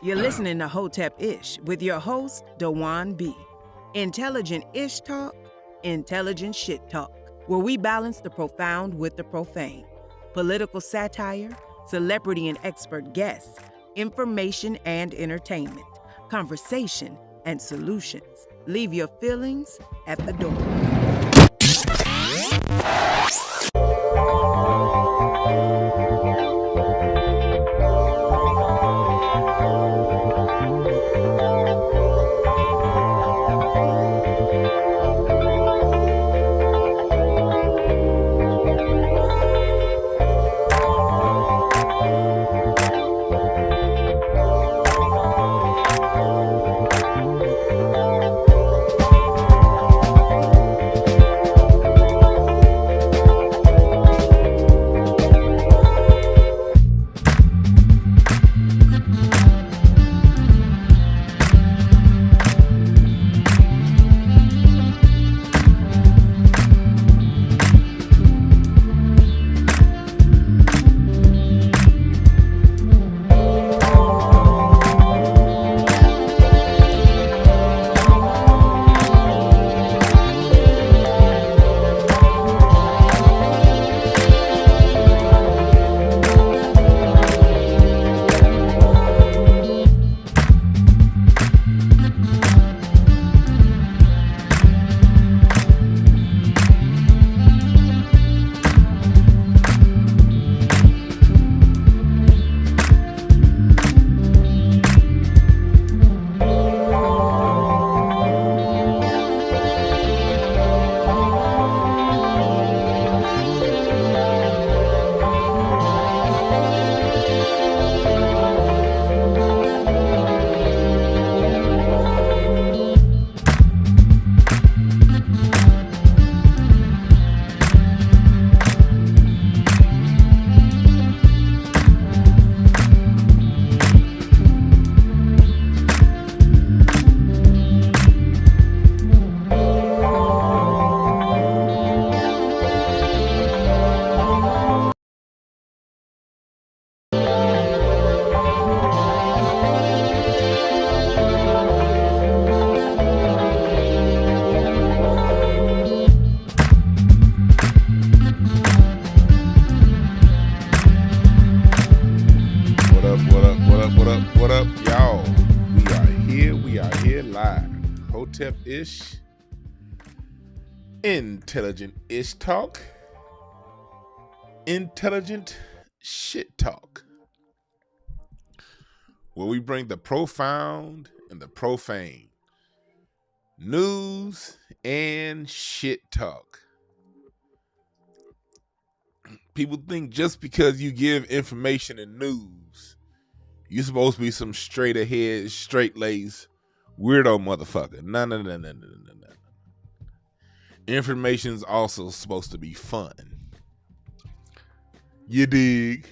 You're listening to Hotepish with your host, Dwan B. Intelligent ish talk, intelligent shit talk, where we balance the profound with the profane. Political satire, celebrity and expert guests, information and entertainment, conversation and solutions. Leave your feelings at the door. Ish, intelligent ish talk, intelligent shit talk, where we bring the profound and the profane, news and shit talk. People think just because you give information and news, you're supposed to be some straight ahead, straight laced weirdo motherfucker. No. Information's also supposed to be fun. You dig?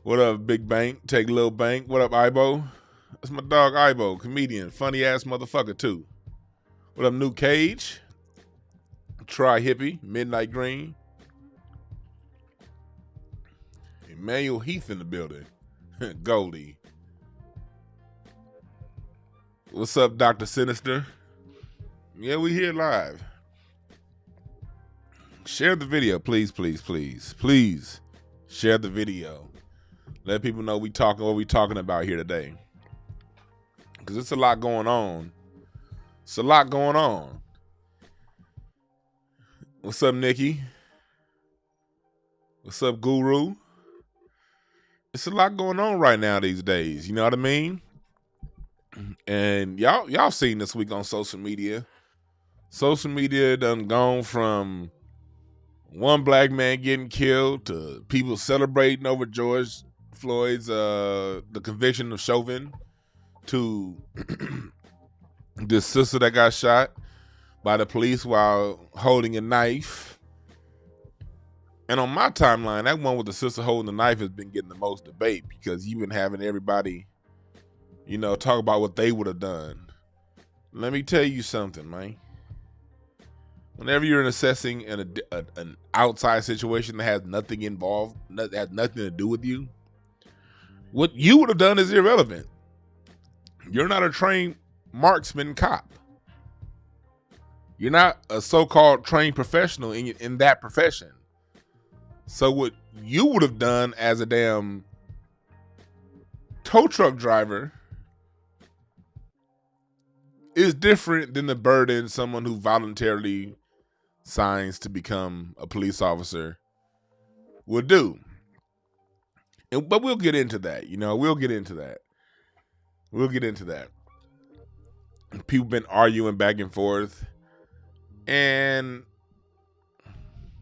What up, Big Bank? Take Lil Bank. What up, Ibo? That's my dog, Ibo, comedian, funny ass motherfucker too. What up, New Cage? Try Hippie, Midnight Green. Emmanuel Heath in the building. Goldie. What's up, Dr. Sinister? Yeah, we here live. Share the video, please. Please share the video. Let people know what we talking about here today. Because it's a lot going on. What's up, Nikki? What's up, Guru? It's a lot going on right now these days. You know what I mean? And y'all seen this week on social media. Social media done gone from one black man getting killed to people celebrating over George Floyd's the conviction of Chauvin, to this sister that got shot by the police while holding a knife. And on my timeline, that one with the sister holding the knife has been getting the most debate, because you've been having everybody, talk about what they would have done. Let me tell you something, man. Whenever you're assessing an outside situation that has nothing involved, that has nothing to do with you, What you would have done is irrelevant. You're not a trained marksman cop. You're not a so-called trained professional in that profession. So what you would have done as a damn tow truck driver is different than the burden someone who voluntarily signs to become a police officer would do. But we'll get into that. We'll get into that. People been arguing back and forth. And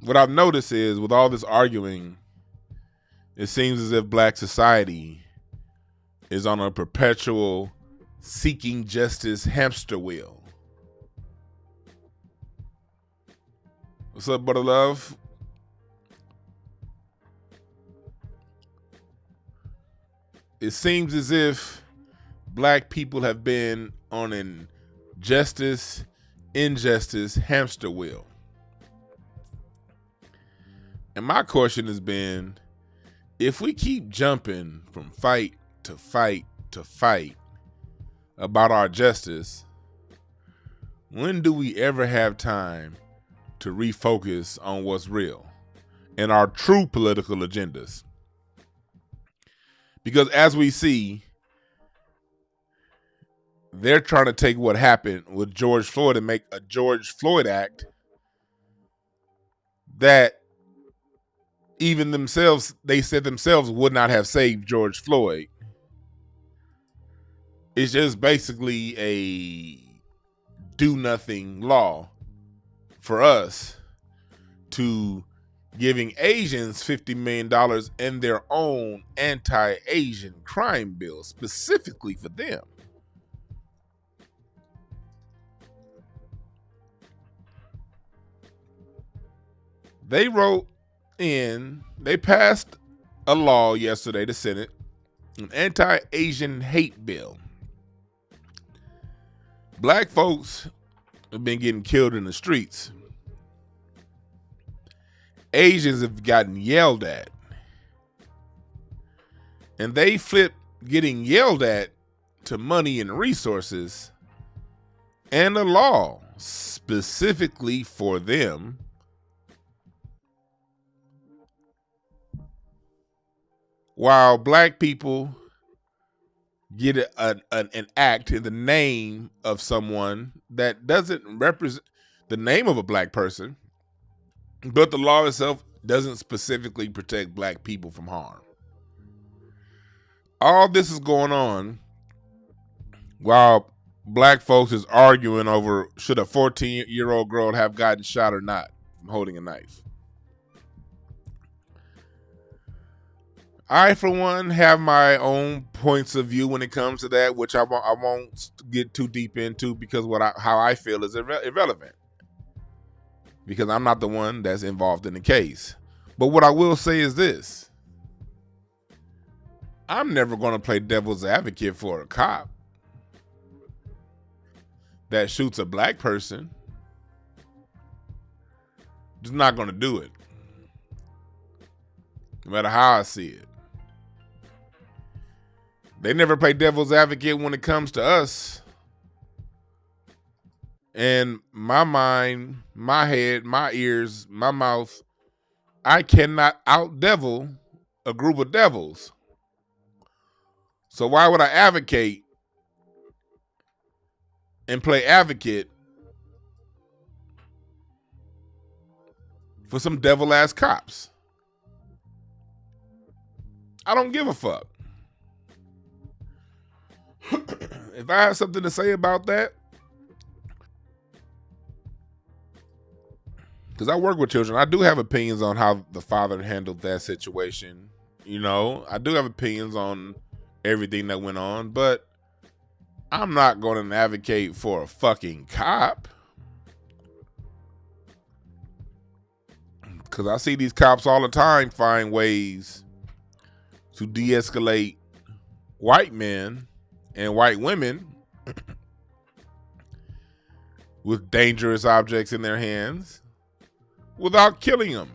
what I've noticed is with all this arguing, it seems as if black society is on a perpetual seeking justice hamster wheel. What's up, brother love? It seems as if black people have been on an justice, injustice hamster wheel. And my question has been, if we keep jumping from fight to fight to fight about our justice, when do we ever have time to refocus on what's real and our true political agendas? Because as we see, they're trying to take what happened with George Floyd and make a George Floyd Act that even themselves, they said themselves, would not have saved George Floyd. It's just basically a do-nothing law for us to giving Asians $50 million in their own anti-Asian crime bill specifically for them. They passed a law yesterday, the Senate, an anti-Asian hate bill. Black folks have been getting killed in the streets. Asians have gotten yelled at. And they flip getting yelled at to money and resources and a law specifically for them. While black people get an act in the name of someone that doesn't represent the name of a black person, but the law itself doesn't specifically protect black people from harm. All this is going on while black folks is arguing over should a 14-year-old girl have gotten shot or not from holding a knife. I, for one, have my own points of view when it comes to that, which I won't get too deep into because how I feel is irrelevant. Because I'm not the one that's involved in the case. But what I will say is this. I'm never going to play devil's advocate for a cop that shoots a black person. Just not going to do it. No matter how I see it. They never play devil's advocate when it comes to us. And my mind, my head, my ears, my mouth, I cannot out-devil a group of devils. So why would I advocate and play advocate for some devil-ass cops? I don't give a fuck. If I have something to say about that, because I work with children, I do have opinions on how the father handled that situation. I do have opinions on everything that went on, but I'm not going to advocate for a fucking cop. Because I see these cops all the time find ways to de-escalate white men and white women with dangerous objects in their hands without killing them.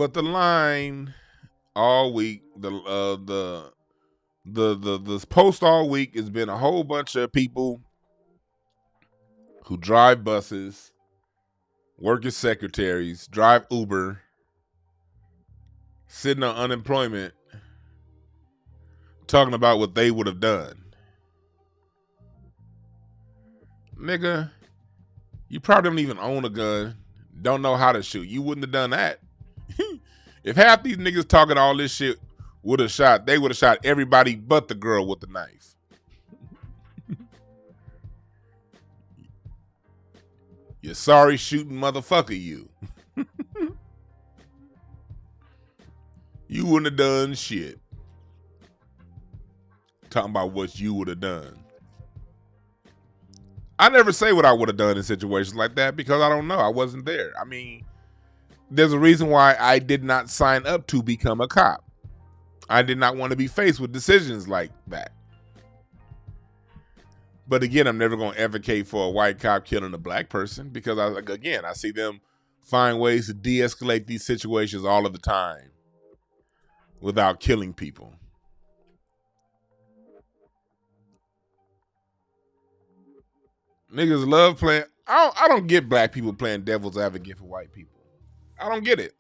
But the line all week, the post all week has been a whole bunch of people who drive buses, work as secretaries, drive Uber, sitting on unemployment, talking about what they would have done. Nigga, you probably don't even own a gun, don't know how to shoot. You wouldn't have done that. If half these niggas talking all this shit would have shot, they would have shot everybody but the girl with the knife. You sorry shooting motherfucker, you. You wouldn't have done shit. Talking about what you would have done. I never say what I would have done in situations like that because I don't know. I wasn't there. I mean, there's a reason why I did not sign up to become a cop. I did not want to be faced with decisions like that. But again, I'm never going to advocate for a white cop killing a black person because, I see them find ways to de-escalate these situations all of the time without killing people. Niggas love playing. I don't get black people playing devil's advocate for white people. I don't get it.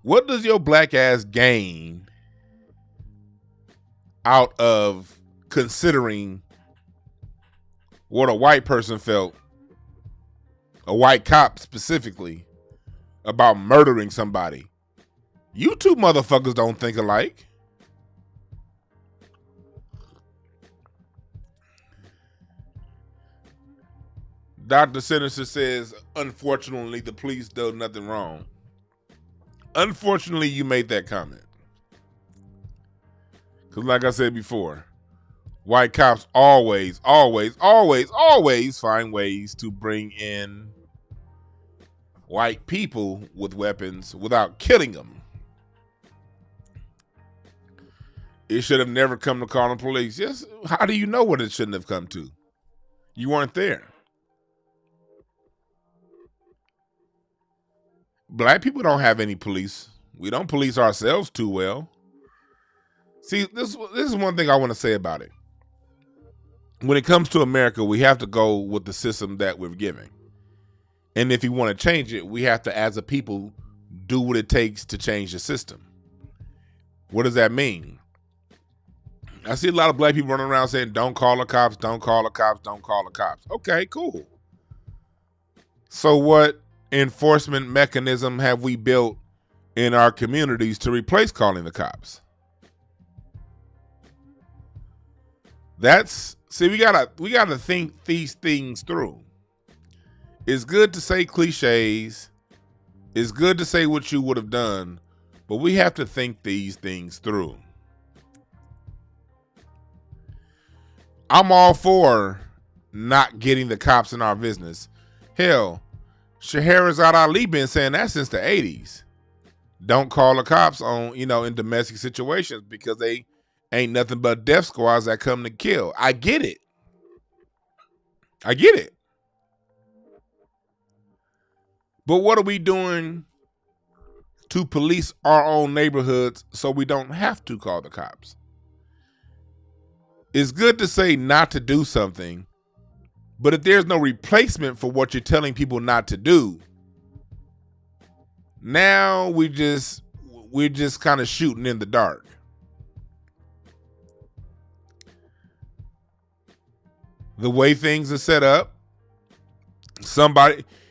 What does your black ass gain out of considering what a white person felt, a white cop specifically, about murdering somebody? You two motherfuckers don't think alike. Dr. Sinister says, unfortunately, the police did nothing wrong. Unfortunately, you made that comment. Because like I said before, white cops always find ways to bring in white people with weapons without killing them. It should have never come to calling the police. Yes, how do you know what it shouldn't have come to? You weren't there. Black people don't have any police. We don't police ourselves too well. See, this is one thing I want to say about it. When it comes to America, we have to go with the system that we're giving. And if you want to change it, we have to, as a people, do what it takes to change the system. What does that mean? I see a lot of black people running around saying, don't call the cops, don't call the cops, don't call the cops. Okay, cool. So what enforcement mechanism have we built in our communities to replace calling the cops? We gotta think these things through. It's good to say cliches. It's good to say what you would have done, but we have to think these things through. I'm all for not getting the cops in our business. Hell, Scheherazade Ali been saying that since the 80s. Don't call the cops on, in domestic situations because they ain't nothing but death squads that come to kill. I get it. But what are we doing to police our own neighborhoods so we don't have to call the cops? It's good to say not to do something, but if there's no replacement for what you're telling people not to do, now we're just kind of shooting in the dark. The way things are set up,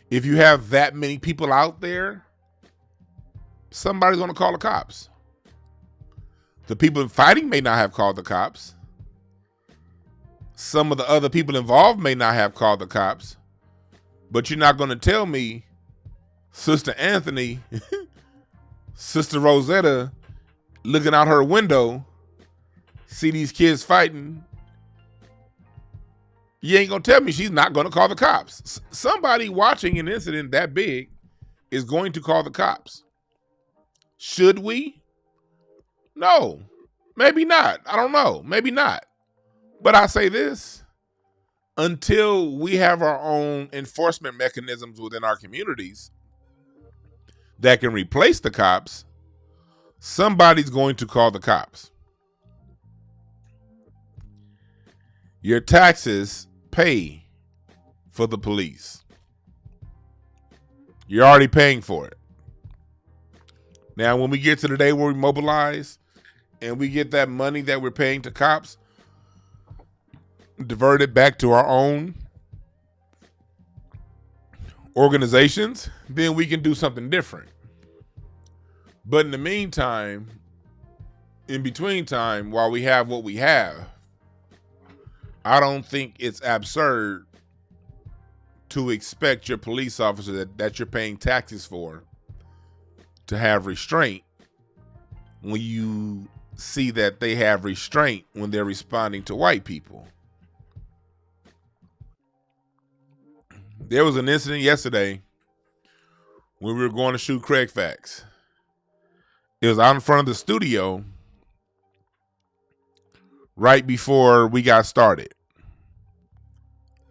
if you have that many people out there, somebody's going to call the cops. The people fighting may not have called the cops. Some of the other people involved may not have called the cops, but you're not going to tell me Sister Anthony, Sister Rosetta, looking out her window, see these kids fighting. You ain't going to tell me she's not going to call the cops. Somebody watching an incident that big is going to call the cops. Should we? No, maybe not. I don't know. Maybe not. But I say this, until we have our own enforcement mechanisms within our communities, that can replace the cops, somebody's going to call the cops. Your taxes pay for the police. You're already paying for it. Now, when we get to the day where we mobilize and we get that money that we're paying to cops diverted back to our own organizations, then we can do something different. But in the meantime, in between time, while we have what we have, I don't think it's absurd to expect your police officer that you're paying taxes for to have restraint when you see that they have restraint when they're responding to white people. There was an incident yesterday when we were going to shoot Craig Facts. It was out in front of the studio right before we got started.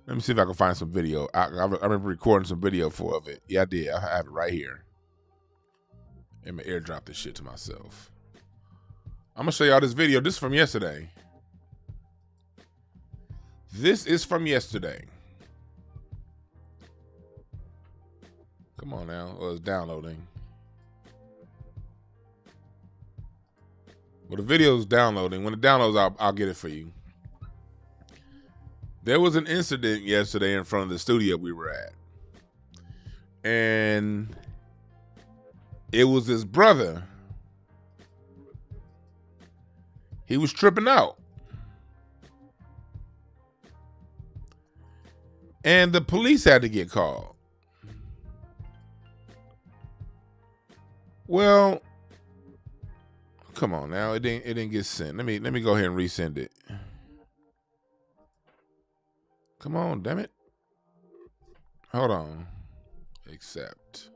Let me see if I can find some video. I remember recording some video of it. Yeah, I did. I have it right here. Let me airdrop this shit to myself. I'm going to show y'all this video. This is from yesterday. This is from yesterday. Come on now. Oh, it's downloading. Well, the video is downloading. When it downloads, I'll get it for you. There was an incident yesterday in front of the studio we were at. And it was his brother. He was tripping out. And the police had to get called. Well, come on now. It didn't get sent. Let me go ahead and resend it. Come on, damn it. Hold on. Accept.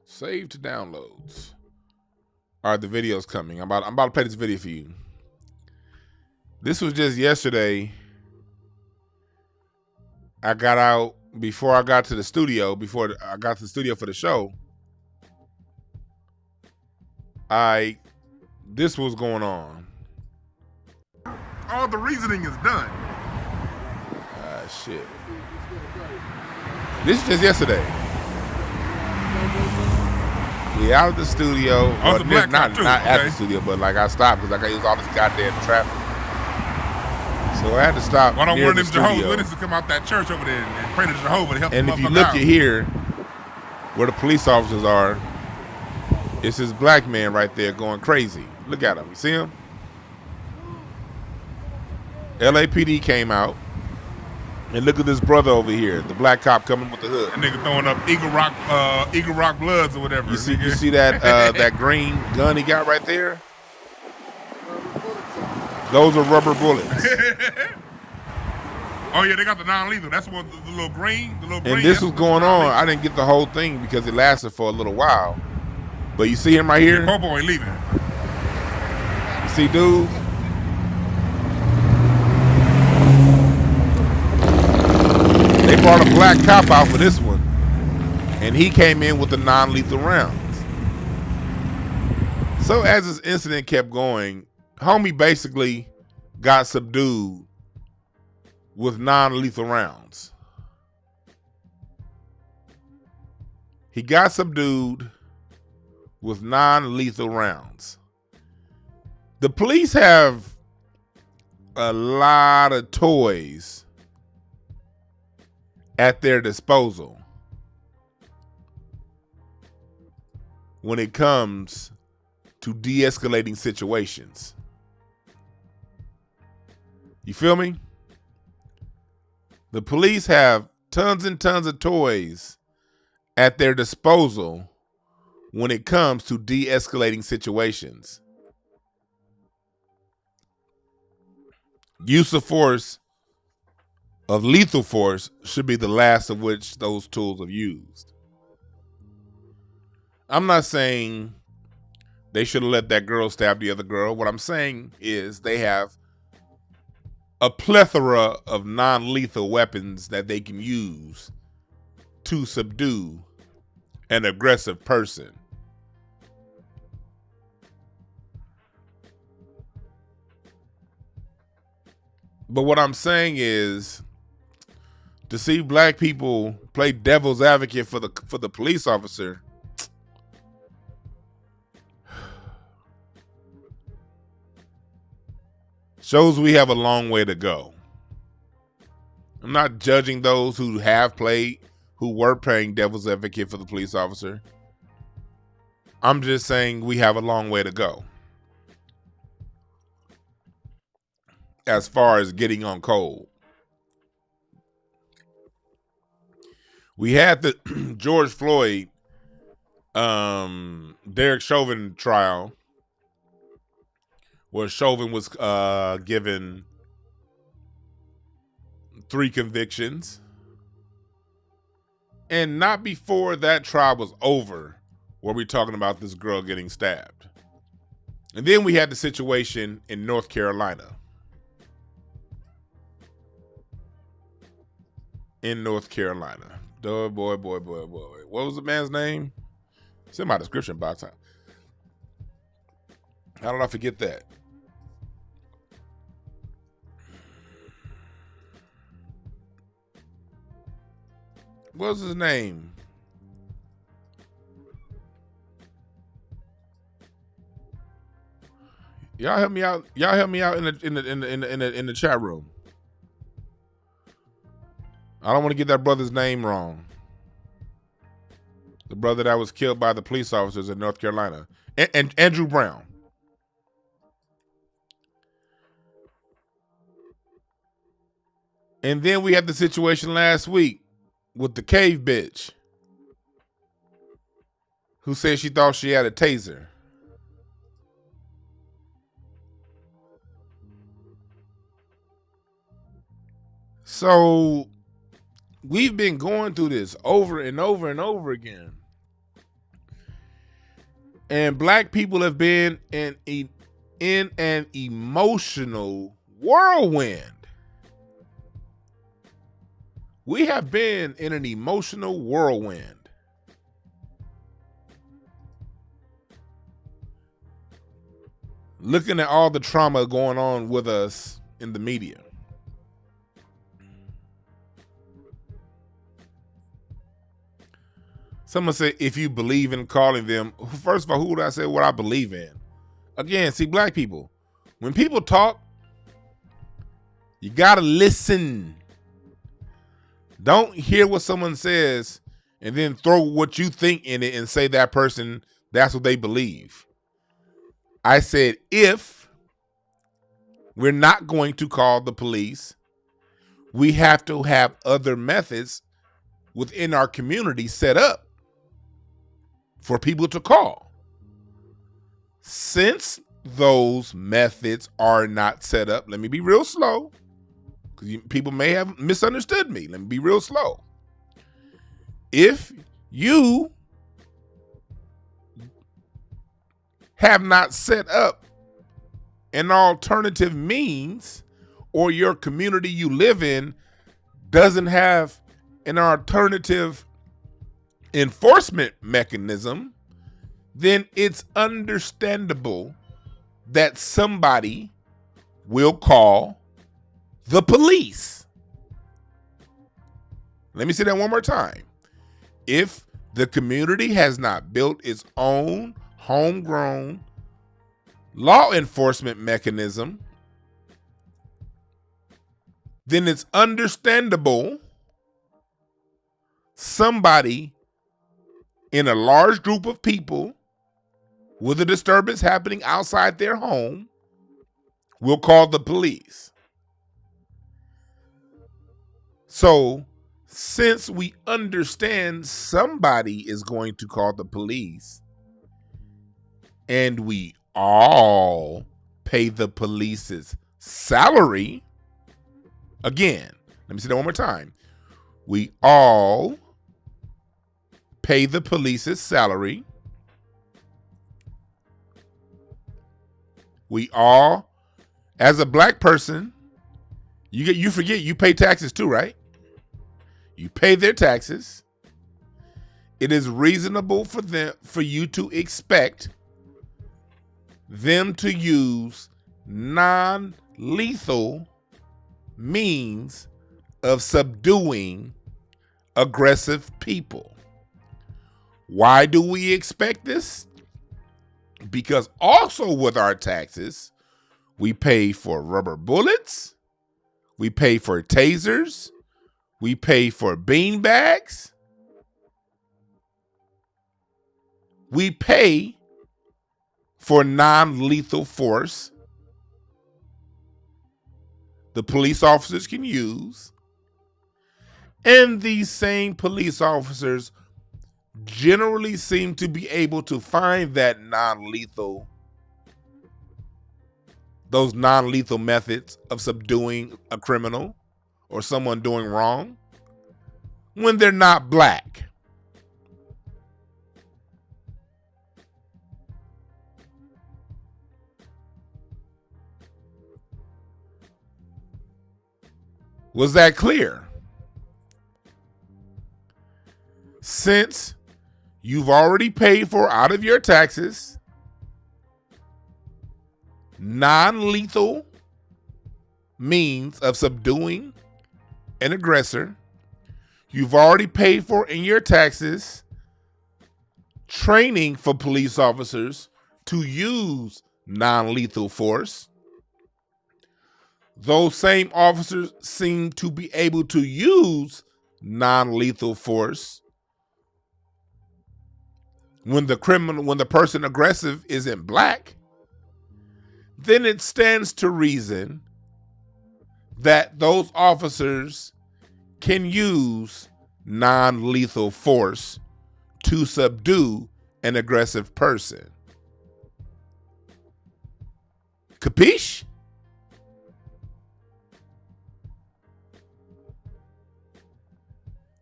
Save to downloads. All right, the video's coming. I'm about to play this video for you. This was just yesterday. I got out before I got to the studio, for the show. This was going on. All the reasoning is done. Shit. This is just yesterday. We out of the studio. Well, not at the studio, but like I stopped because I got to use all this goddamn traffic. So I had to stop. Why don't one of them Jehovah's Witnesses come out that church over there and pray to Jehovah to help them out? And if you look at here, where the police officers are, it's this black man right there going crazy. Look at him. You see him? LAPD came out, and look at this brother over here, the black cop coming with the hood. That nigga throwing up Eagle Rock Bloods or whatever. You see that that green gun he got right there? Those are rubber bullets. Oh yeah, they got the non-lethal. That's what the little green. And this was going on. I didn't get the whole thing because it lasted for a little while. But you see him right here? Popo ain't leaving. You see, dude? They brought a black cop out for this one, and he came in with the non-lethal rounds. So as this incident kept going, homie basically got subdued with non-lethal rounds. He got subdued with non-lethal rounds. The police have a lot of toys at their disposal when it comes to de-escalating situations. You feel me? The police have tons and tons of toys at their disposal when it comes to de-escalating situations. Use of force, of lethal force, should be the last of which those tools are used. I'm not saying they should have let that girl stab the other girl. What I'm saying is they have a plethora of non-lethal weapons that they can use to subdue an aggressive person. But what I'm saying is, to see black people play devil's advocate for the police officer, shows we have a long way to go. I'm not judging those who were playing devil's advocate for the police officer. I'm just saying we have a long way to go as far as getting on code. We had the George Floyd, Derrick Chauvin trial, where Chauvin was given 3 convictions. And not before that trial was over were we talking about this girl getting stabbed. And then we had the situation in North Carolina. Boy. What was the man's name? It's in my description box. How did I forget that? What was his name? Y'all help me out. Y'all help me out in the chat room. I don't want to get that brother's name wrong. The brother that was killed by the police officers in North Carolina. And Andrew Brown. And then we had the situation last week with the cave bitch who said she thought she had a taser. So we've been going through this over and over and over again. And black people have been in an emotional whirlwind. We have been in an emotional whirlwind. Looking at all the trauma going on with us in the media. Someone said, if you believe in calling them, first of all, who would I say what I believe in? Again, see, black people, when people talk, you gotta listen. Don't hear what someone says and then throw what you think in it and say that person, that's what they believe. I said, if we're not going to call the police, we have to have other methods within our community set up for people to call. Since those methods are not set up, let me be real slow, because people may have misunderstood me. Let me be real slow. If you have not set up an alternative means, or your community you live in doesn't have an alternative enforcement mechanism, then it's understandable that somebody will call the police. Let me say that one more time. If the community has not built its own homegrown law enforcement mechanism, then it's understandable somebody in a large group of people with a disturbance happening outside their home will call the police. So, since we understand somebody is going to call the police, and we all pay the police's salary, again, let me say that one more time. We all pay the police's salary. We all, as a black person, you forget you pay taxes too, right? You pay their taxes. it is reasonable for you to expect them to use non-lethal means of subduing aggressive people. Why do we expect this? Because also with our taxes, we pay for rubber bullets, we pay for tasers, we pay for bean bags, we pay for non-lethal force the police officers can use, and these same police officers generally seem to be able to find those non-lethal methods of subduing a criminal or someone doing wrong when they're not black. Was that clear? Since you've already paid for out of your taxes non-lethal means of subduing an aggressor, you've already paid for in your taxes training for police officers to use non-lethal force. Those same officers seem to be able to use non-lethal force when the person aggressive isn't black. Then it stands to reason that those officers can use non-lethal force to subdue an aggressive person. Capiche?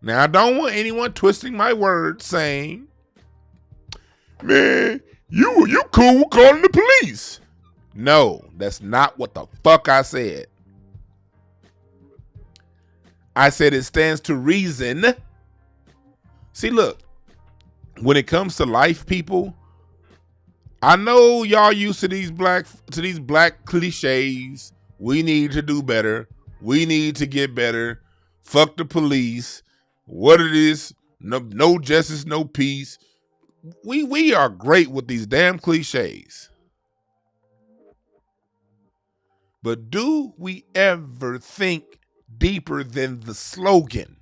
Now, I don't want anyone twisting my words saying, man, you cool with calling the police. No, that's not what the fuck I said. I said it stands to reason. See, look, when it comes to life, people, I know y'all used to these black cliches. We need to do better. We need to get better. Fuck the police. What it is, no justice, no peace. We are great with these damn cliches. But do we ever think deeper than the slogan?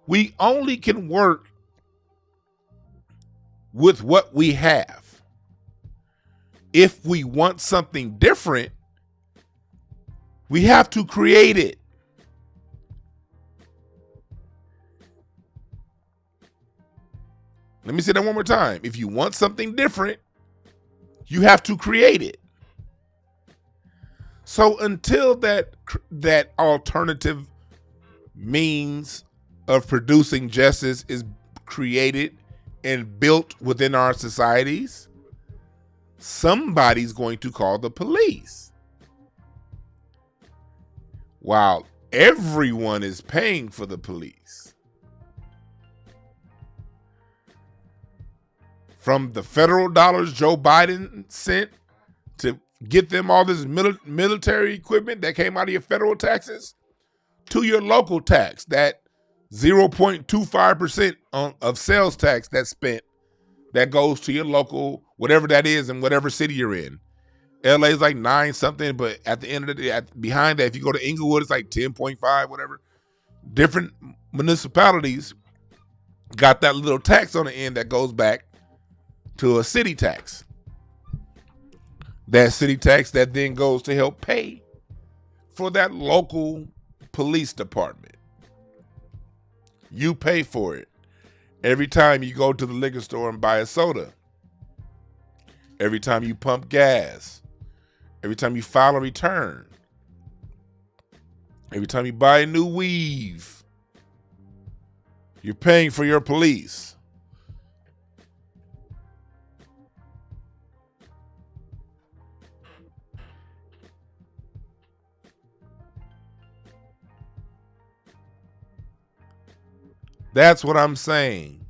We only can work with what we have. If we want something different, we have to create it. Let me say that one more time. If you want something different, you have to create it. So until that alternative means of producing justice is created and built within our societies, somebody's going to call the police. While everyone is paying for the police. From the federal dollars Joe Biden sent to get them all this military equipment that came out of your federal taxes, to your local tax, that 0.25% of sales tax that's spent, that goes to your local, whatever that is in whatever city you're in. LA is like 9 something, but at the end of the day, behind that, if you go to Inglewood, it's like 10.5, whatever. Different municipalities got that little tax on the end that goes back to a city tax. That city tax that then goes to help pay for that local police department. You pay for it every time you go to the liquor store and buy a soda, every time you pump gas, every time you file a return, every time you buy a new weave. You're paying for your police. That's what I'm saying.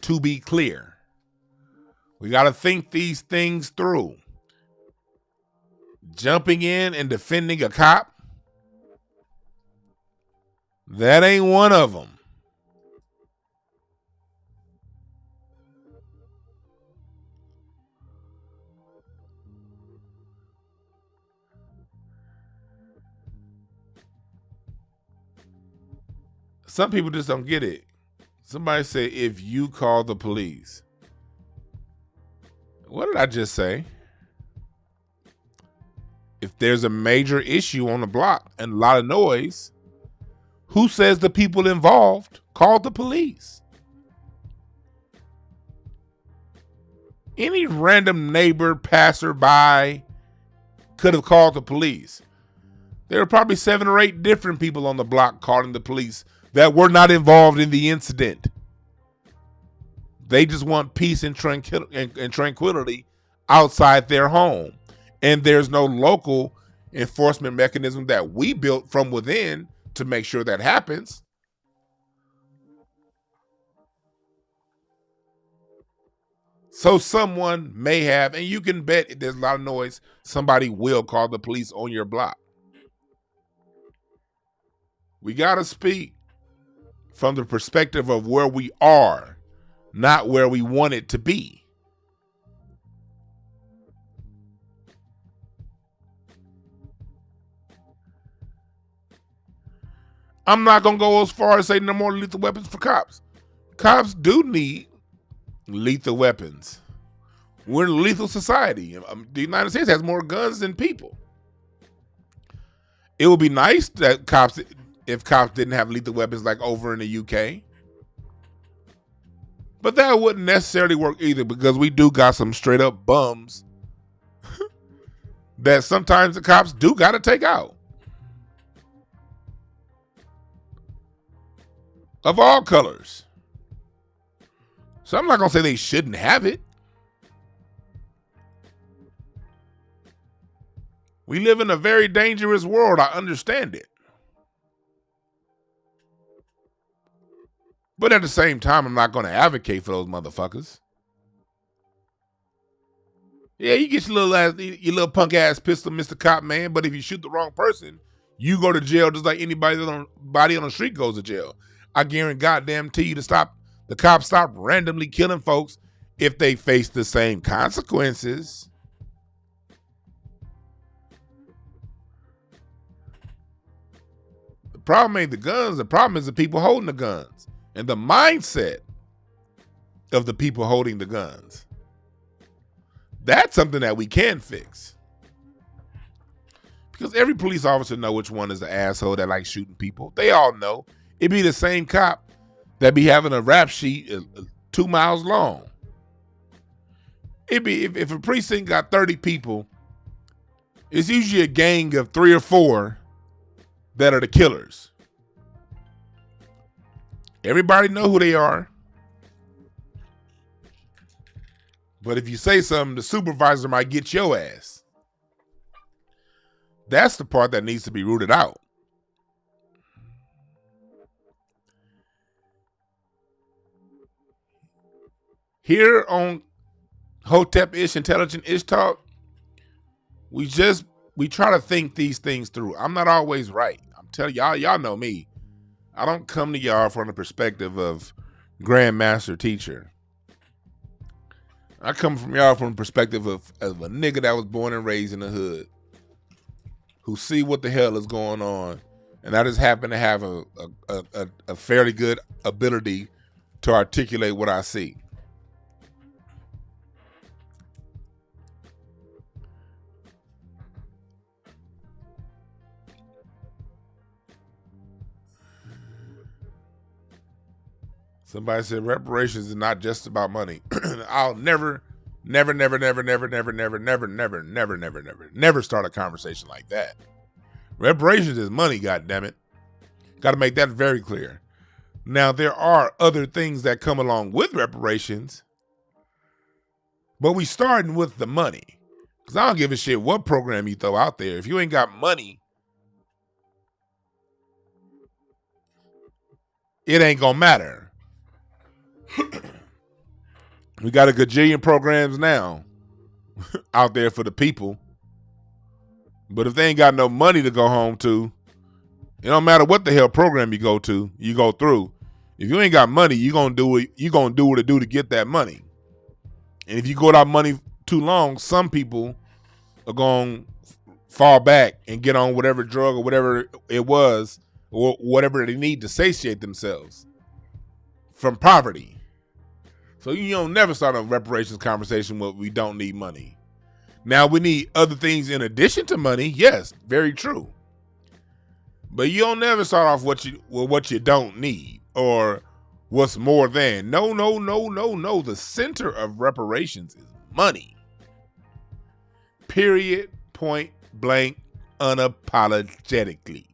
To be clear, we got to think these things through. Jumping in and defending a cop, that ain't one of them. Some people just don't get it. Somebody say, if you call the police. What did I just say? If there's a major issue on the block and a lot of noise, who says the people involved called the police? Any random neighbor, passerby could have called the police. There were probably 7 or 8 different people on the block calling the police that were not involved in the incident. They just want peace and tranquility outside their home. And there's no local enforcement mechanism that we built from within to make sure that happens. So someone may have, and you can bet if there's a lot of noise, somebody will call the police on your block. We got to speak from the perspective of where we are, not where we want it to be. I'm not going to go as far as say no more lethal weapons for cops. Cops do need lethal weapons. We're in a lethal society. The United States has more guns than people. It would be nice that if cops didn't have lethal weapons like over in the UK. But that wouldn't necessarily work either, because we do got some straight up bums that sometimes the cops do got to take out. Of all colors. So I'm not going to say they shouldn't have it. We live in a very dangerous world. I understand it. But at the same time, I'm not going to advocate for those motherfuckers. Yeah, you get your little punk ass pistol, Mr. Cop Man, but if you shoot the wrong person, you go to jail just like anybody on the street goes to jail. I guarantee you the cops stop randomly killing folks if they face the same consequences. The problem ain't the guns. The problem is the people holding the guns and the mindset of the people holding the guns. That's something that we can fix. Because every police officer know which one is the asshole that likes shooting people. They all know. It'd be the same cop that be having a rap sheet 2 miles long. It'd be if a precinct got 30 people, it's usually a gang of 3 or 4 that are the killers. Everybody know who they are. But if you say something, the supervisor might get your ass. That's the part that needs to be rooted out. Here on Hotepish Intelligent Ish Talk, we try to think these things through. I'm not always right. I'm telling y'all know me. I don't come to y'all from the perspective of grandmaster teacher. I come from y'all from the perspective of a nigga that was born and raised in the hood, who see what the hell is going on, and I just happen to have a fairly good ability to articulate what I see. Somebody said reparations is not just about money. I'll never start a conversation like that. Reparations is money, goddammit. Got to make that very clear. Now, there are other things that come along with reparations, but we starting with the money. Because I don't give a shit what program you throw out there. If you ain't got money, it ain't going to matter. We got a gajillion programs now out there for the people. But if they ain't got no money to go home to, it don't matter what the hell program you go through. If you ain't got money, you gonna do what it do to get that money. And if you go without money too long, some people are gonna fall back and get on whatever drug or whatever it was, or whatever they need to satiate themselves from poverty. So you don't never start a reparations conversation with we don't need money. Now we need other things in addition to money. Yes, very true. But you don't never start off what you don't need or what's more than. No. The center of reparations is money. Period. Point blank. Unapologetically.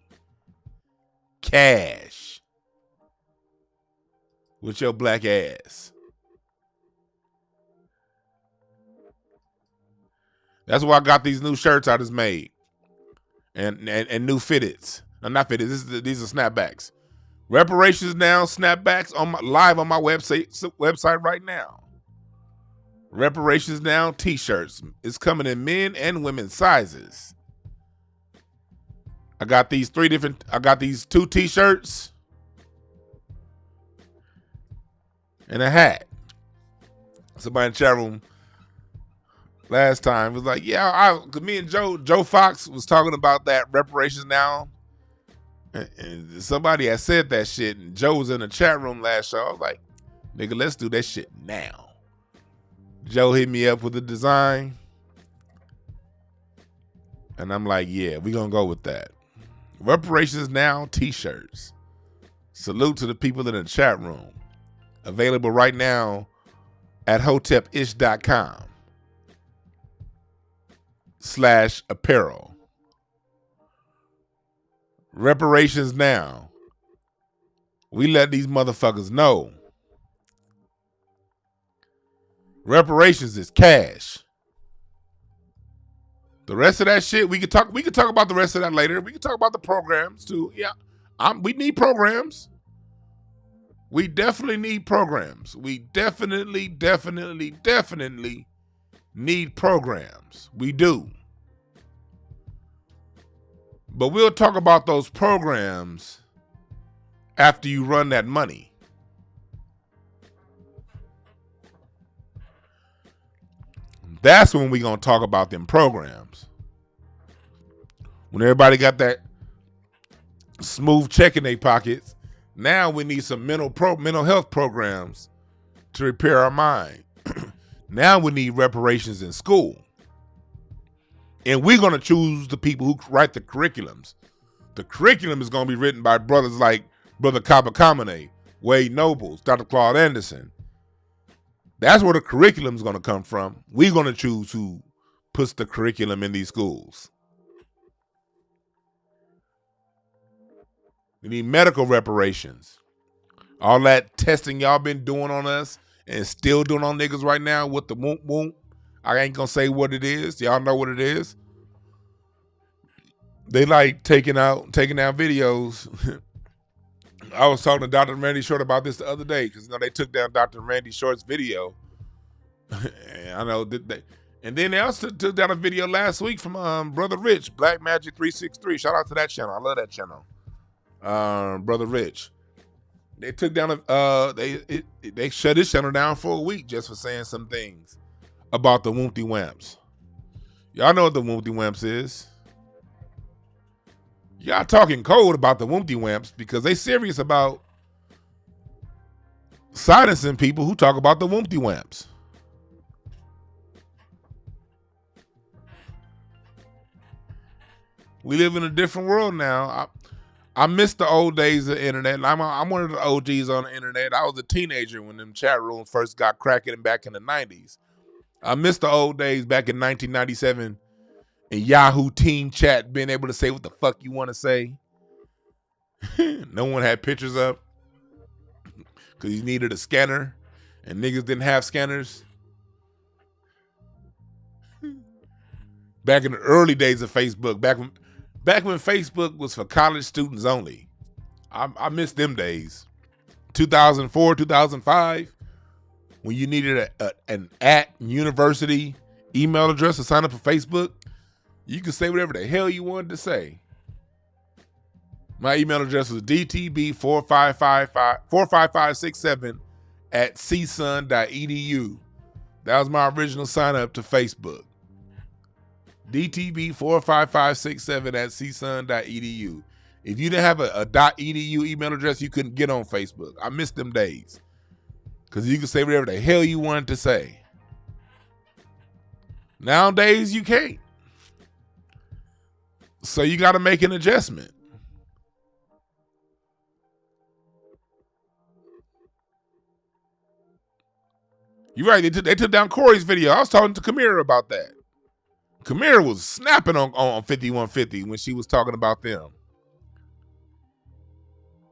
Cash. With your black ass. That's why I got these new shirts I just made. And new fitteds. I'm not fitted. These are snapbacks. Reparations now, snapbacks live on my website right now. Reparations now t-shirts. It's coming in men and women sizes. I got these two t-shirts and a hat. Somebody in the chat room last time was like, yeah, me and Joe Fox was talking about that reparations now. And somebody had said that shit, and Joe was in the chat room last show. I was like, nigga, let's do that shit now. Joe hit me up with the design. And I'm like, yeah, we gonna go with that. Reparations now t-shirts. Salute to the people in the chat room. Available right now at hotepish.com/apparel. Reparations now. We let these motherfuckers know. Reparations is cash. The rest of that shit, we could talk about the rest of that later. We could talk about the programs too. Yeah. We need programs. We definitely need programs. We definitely need programs. We do. But we'll talk about those programs after you run that money. That's when we're going to talk about them programs. When everybody got that smooth check in their pockets, now we need some mental health programs to repair our mind. Now we need reparations in school. And we're going to choose the people who write the curriculums. The curriculum is going to be written by brothers like Brother Kabakamane, Wade Nobles, Dr. Claude Anderson. That's where the curriculum is going to come from. We're going to choose who puts the curriculum in these schools. We need medical reparations. All that testing y'all been doing on us and still doing on niggas right now with the whoop whoop. I ain't gonna say what it is. Y'all know what it is. They like taking out videos. I was talking to Dr. Randy Short about this the other day because they took down Dr. Randy Short's video. And I know that and then they also took down a video last week from Brother Rich, Black Magic 363. Shout out to that channel. I love that channel. Brother Rich. They took down they shut his channel down for a week just for saying some things about the Wompty Wamps. Y'all know what the Wompty Wamps is. Y'all talking cold about the Wompty Wamps because they serious about silencing people who talk about the Wompty Wamps. We live in a different world now. I miss the old days of the internet. I'm one of the OGs on the internet. I was a teenager when them chat rooms first got cracking back in the 90s. I miss the old days back in 1997 and Yahoo Teen Chat being able to say what the fuck you want to say. No one had pictures up because you needed a scanner and niggas didn't have scanners. Back in the early days of Facebook, back when Facebook was for college students only. I miss them days. 2004, 2005, when you needed an @university email address to sign up for Facebook, you could say whatever the hell you wanted to say. My email address was dtb45567 @csun.edu. That was my original sign up to Facebook. dtb45567 @csun.edu. If you didn't have a .edu email address, you couldn't get on Facebook. I missed them days. Because you could say whatever the hell you wanted to say. Nowadays, you can't. So you got to make an adjustment. You're right. They took down Corey's video. I was talking to Kamira about that. Kamira was snapping on 5150 when she was talking about them.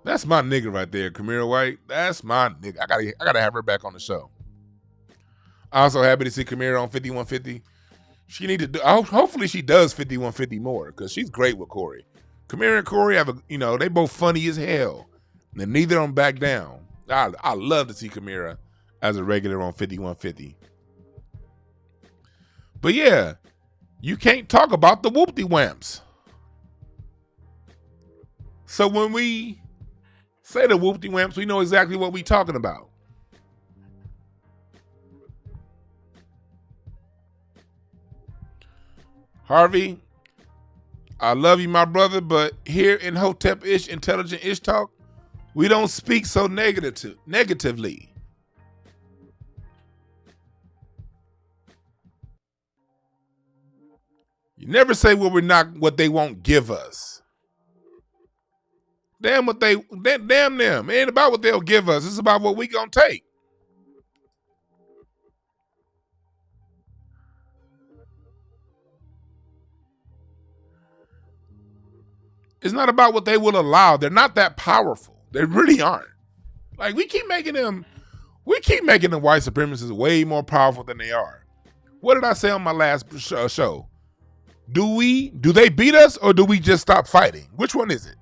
That's my nigga right there, Kamira White. That's my nigga. I gotta have her back on the show. Also happy to see Kamira on 5150. She need to do. Hopefully she does 5150 more because she's great with Corey. Kamira and Corey have they both funny as hell, and neither of them back down. I love to see Kamira as a regular on 5150. But yeah, you can't talk about the whoop-de-whamps. So when we say the whoop-de-whamps, we know exactly what we talking about. Harvey, I love you, my brother, but here in Hotepish, Intelligent Ish Talk, we don't speak so negatively. You never say what they won't give us. Damn them. It ain't about what they'll give us. It's about what we gonna take. It's not about what they will allow. They're not that powerful. They really aren't. Like we keep making the white supremacists way more powerful than they are. What did I say on my last show? Do they beat us or do we just stop fighting? Which one is it?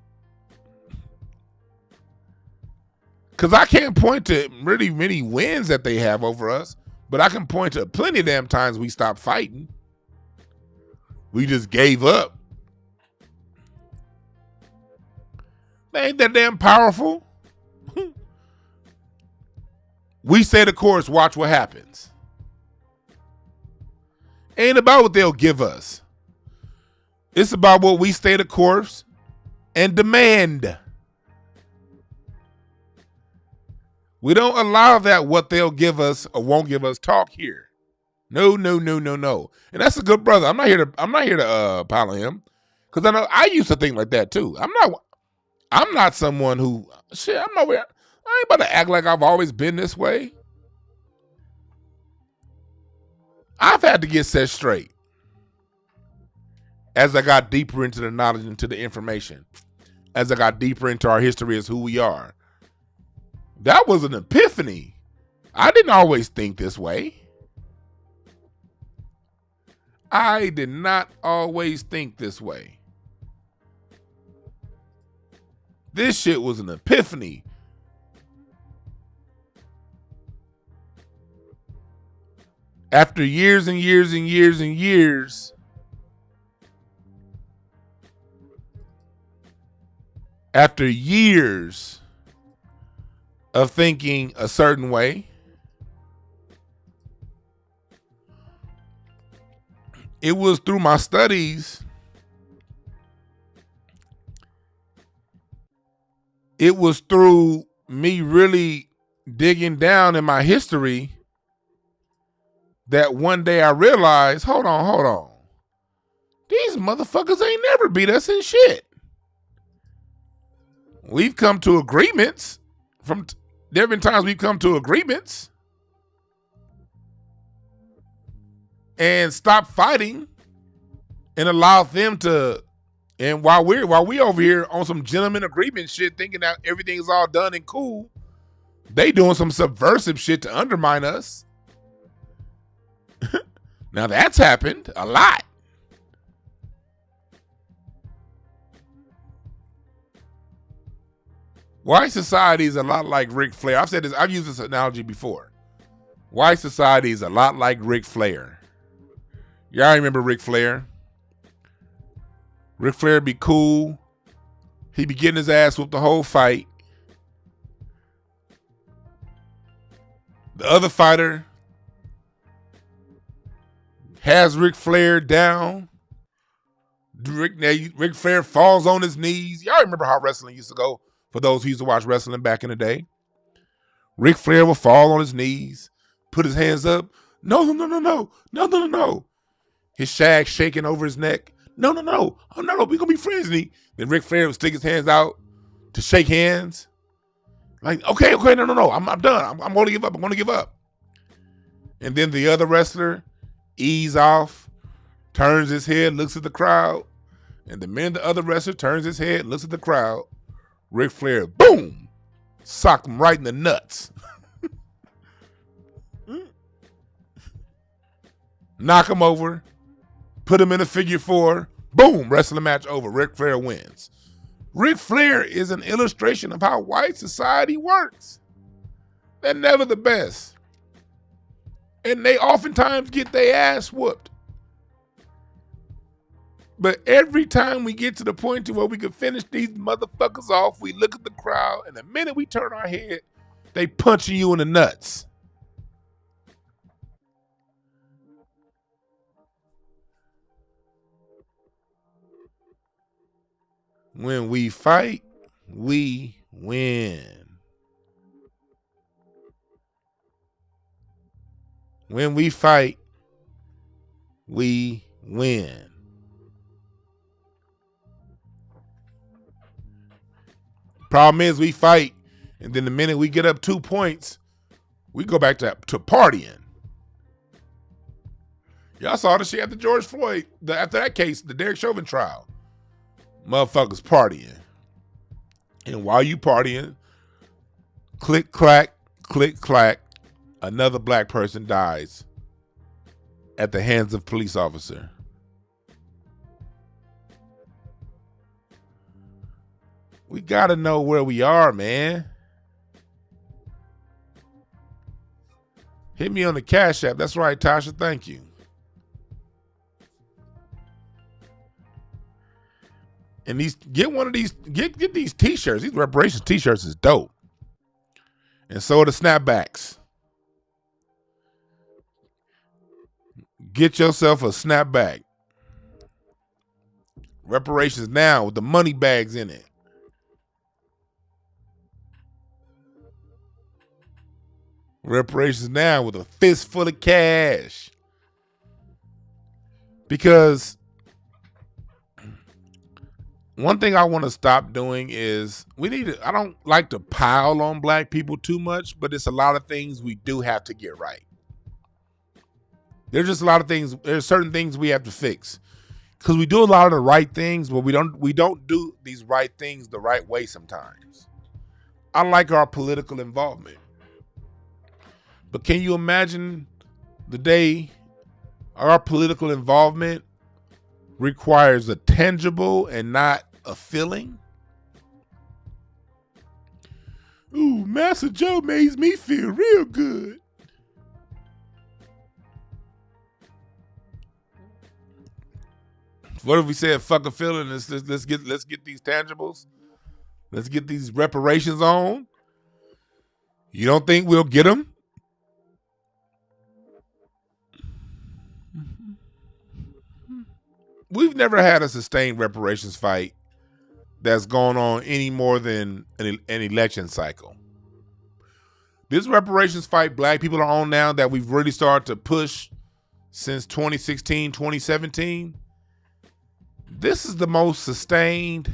Because I can't point to really many wins that they have over us, but I can point to plenty of damn times we stopped fighting. We just gave up. They ain't that damn powerful. We say the course, watch what happens. Ain't about what they'll give us. It's about what we stay the course and demand. We don't allow that what they'll give us or won't give us talk here. No. And that's a good brother. I'm not here to pile on him. Because I know I used to think like that too. I'm not someone who I ain't about to act like I've always been this way. I've had to get set straight as I got deeper into the knowledge, into the information, as I got deeper into our history as who we are. That was an epiphany. I didn't always think this way. I did not always think this way. This shit was an epiphany. After years and years and years and years after years of thinking a certain way, it was through my studies, it was through me really digging down in my history that one day I realized, hold on. These motherfuckers ain't never beat us in shit. We've come to agreements. There have been times we've come to agreements and stopped fighting and allowed them to. And while we over here on some gentleman agreement shit, thinking that everything is all done and cool, they doing some subversive shit to undermine us. Now that's happened a lot. White society is a lot like Ric Flair. I've used this analogy before. White society is a lot like Ric Flair. Y'all remember Ric Flair? Ric Flair be cool. He be getting his ass whooped the whole fight. The other fighter has Ric Flair down. Ric Flair falls on his knees. Y'all remember how wrestling used to go for those who used to watch wrestling back in the day? Ric Flair will fall on his knees, put his hands up. No. His shag shaking over his neck. No. Oh, no, we're going to be friends. And then Ric Flair would stick his hands out to shake hands. Like, okay, no. I'm done. I'm going to give up. And then the other wrestler ease off, turns his head, looks at the crowd. And the minute the other wrestler turns his head, looks at the crowd, Ric Flair, boom, socked him right in the nuts. Knock him over, put him in a figure four, boom, wrestling match over. Ric Flair wins. Ric Flair is an illustration of how white society works. They're never the best. And they oftentimes get their ass whooped. But every time we get to the point to where we can finish these motherfuckers off, we look at the crowd, and the minute we turn our head, they punching you in the nuts. When we fight, we win. When we fight, we win. Problem is we fight, and then the minute we get up 2 points, we go back to partying. Y'all saw the shit after George Floyd, after that case, the Derrick Chauvin trial. Motherfuckers partying. And while you partying, click, clack, another black person dies at the hands of a police officer. We gotta know where we are, man. Hit me on the Cash App. That's right, Tasha. Thank you. And get one of these, get these t-shirts. These Reparations t-shirts is dope. And so are the snapbacks. Get yourself a snapback. Reparations now with the money bags in it. Reparations now with a fistful of cash. Because one thing I want to stop doing is I don't like to pile on black people too much, but it's a lot of things we do have to get right. There's just a lot of things, there's certain things we have to fix. Because we do a lot of the right things, but we don't do these right things the right way sometimes. I like our political involvement. But can you imagine the day our political involvement requires a tangible and not a feeling? Ooh, Master Joe makes me feel real good. What if we said fuck a feeling? Let's get these tangibles. Let's get these reparations on. You don't think we'll get them? We've never had a sustained reparations fight that's gone on any more than an election cycle. This reparations fight black people are on now that we've really started to push since 2016, 2017. This is the most sustained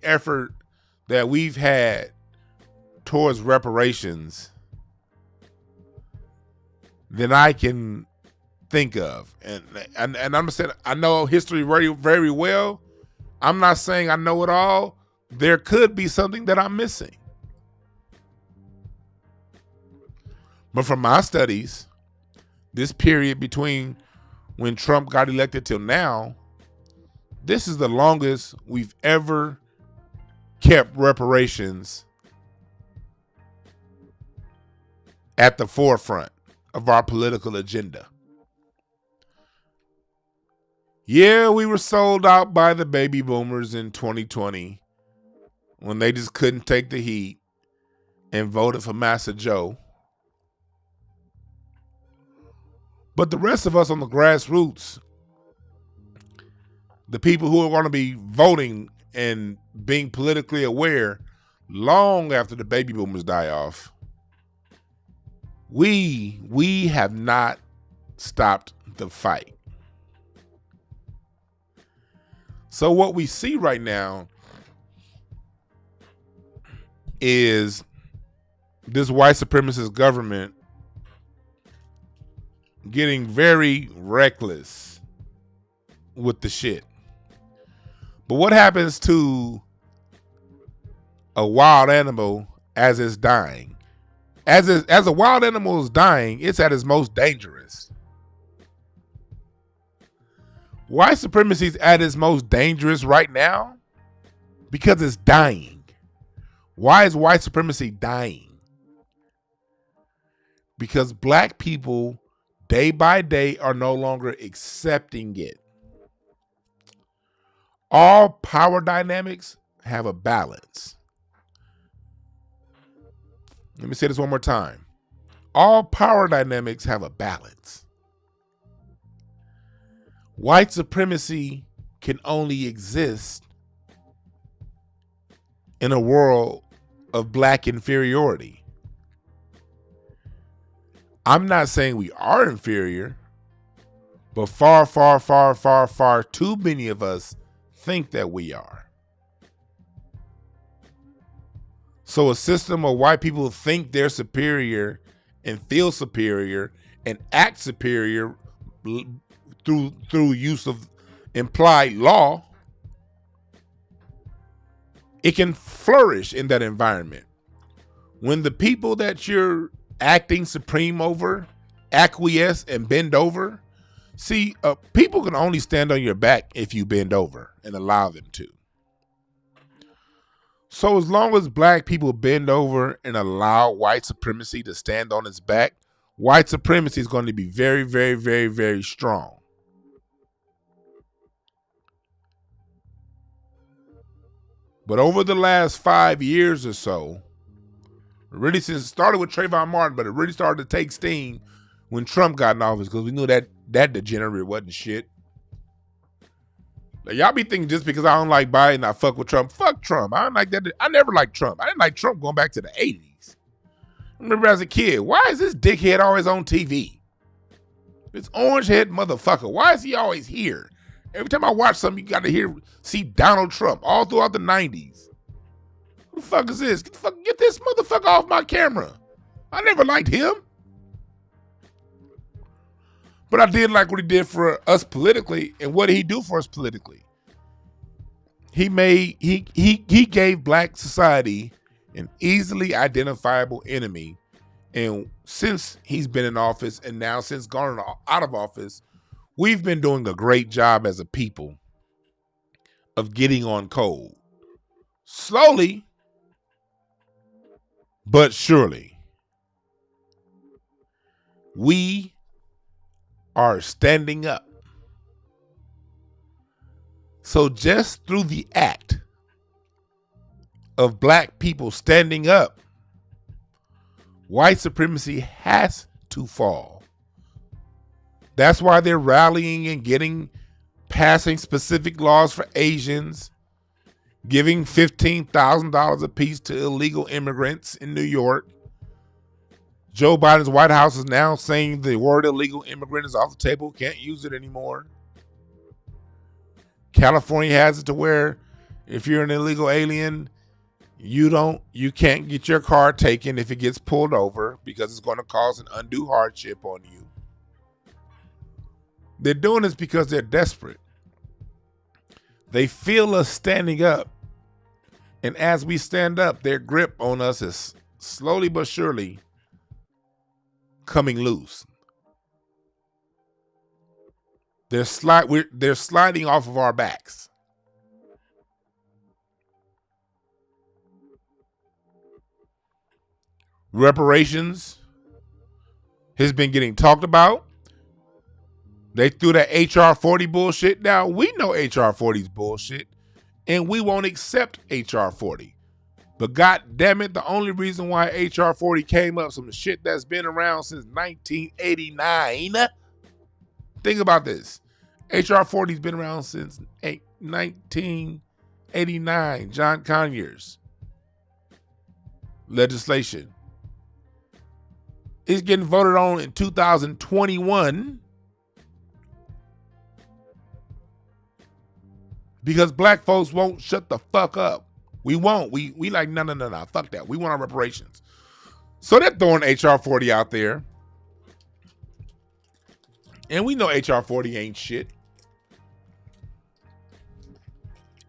effort that we've had towards reparations than I can think of. And I'm saying I know history very, very well. I'm not saying I know it all. There could be something that I'm missing. But from my studies, this period between when Trump got elected till now, this is the longest we've ever kept reparations at the forefront of our political agenda. Yeah, we were sold out by the baby boomers in 2020 when they just couldn't take the heat and voted for Massa Joe. But the rest of us on the grassroots, the people who are going to be voting and being politically aware long after the baby boomers die off, we have not stopped the fight. So what we see right now is this white supremacist government getting very reckless with the shit. But what happens to a wild animal as it's dying? As a wild animal is dying, it's at its most dangerous. White supremacy is at its most dangerous right now because it's dying. Why is white supremacy dying? Because black people, day by day, are no longer accepting it. All power dynamics have a balance. Let me say this one more time. All power dynamics have a balance. White supremacy can only exist in a world of black inferiority. I'm not saying we are inferior, but far, far, far, far, far too many of us think that we are. So a system of white people think they're superior and feel superior and act superior through use of implied law, it can flourish in that environment. When the people that you're acting supreme over acquiesce and bend over, see, people can only stand on your back if you bend over and allow them to. So as long as black people bend over and allow white supremacy to stand on its back, white supremacy is going to be very, very, very, very strong. But over the last 5 years or so, really since it started with Trayvon Martin, but it really started to take steam when Trump got in office because we knew that degenerate wasn't shit. Like, y'all be thinking just because I don't like Biden, I fuck with Trump. Fuck Trump. I don't like that. I never liked Trump. I didn't like Trump going back to the 80s. I remember as a kid, why is this dickhead always on TV? This orange head motherfucker, why is he always here? Every time I watch something, you got to see Donald Trump all throughout the 90s. Who the fuck is this? Get this motherfucker off my camera. I never liked him. But I did like what he did for us politically. And what did he do for us politically? He gave black society an easily identifiable enemy. And since he's been in office and now since gone out of office, we've been doing a great job as a people of getting on code. Slowly, but surely. We are standing up. So just through the act of black people standing up, white supremacy has to fall. That's why they're rallying and passing specific laws for Asians, giving $15,000 apiece to illegal immigrants in New York. Joe Biden's White House is now saying the word illegal immigrant is off the table, can't use it anymore. California has it to where if you're an illegal alien, you can't get your car taken if it gets pulled over because it's going to cause an undue hardship on you. They're doing this because they're desperate. They feel us standing up. And as we stand up, their grip on us is slowly but surely coming loose. They're sliding off of our backs. Reparations has been getting talked about. They threw that HR 40 bullshit down. We know HR 40's bullshit, and we won't accept HR 40. But god damn it, the only reason why HR 40 came up, some shit that's been around since 1989. Think about this. HR 40's been around since 1989. John Conyers legislation. It's getting voted on in 2021 because black folks won't shut the fuck up. We won't. We like, no. Fuck that. We want our reparations. So they're throwing HR 40 out there. And we know HR 40 ain't shit.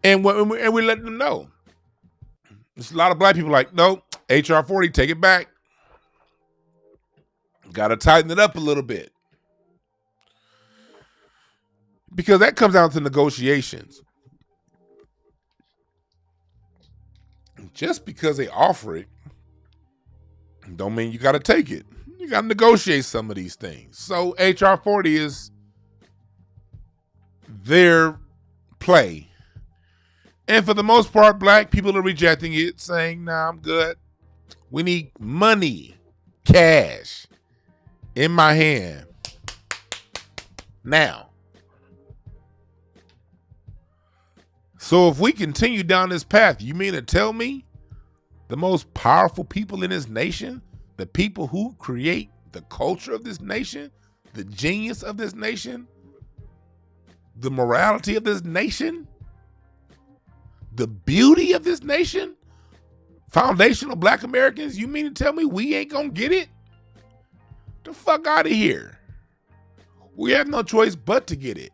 And we let them know. There's a lot of black people like, nope, HR 40, take it back. Got to tighten it up a little bit. Because that comes down to negotiations. Just because they offer it, don't mean you got to take it. You got to negotiate some of these things. So HR 40 is their play. And for the most part, black people are rejecting it, saying, nah, I'm good. We need money, cash, in my hand. Now. So if we continue down this path, you mean to tell me the most powerful people in this nation, the people who create the culture of this nation, the genius of this nation, the morality of this nation, the beauty of this nation, foundational black Americans, you mean to tell me we ain't gonna get it? The fuck out of here. We have no choice but to get it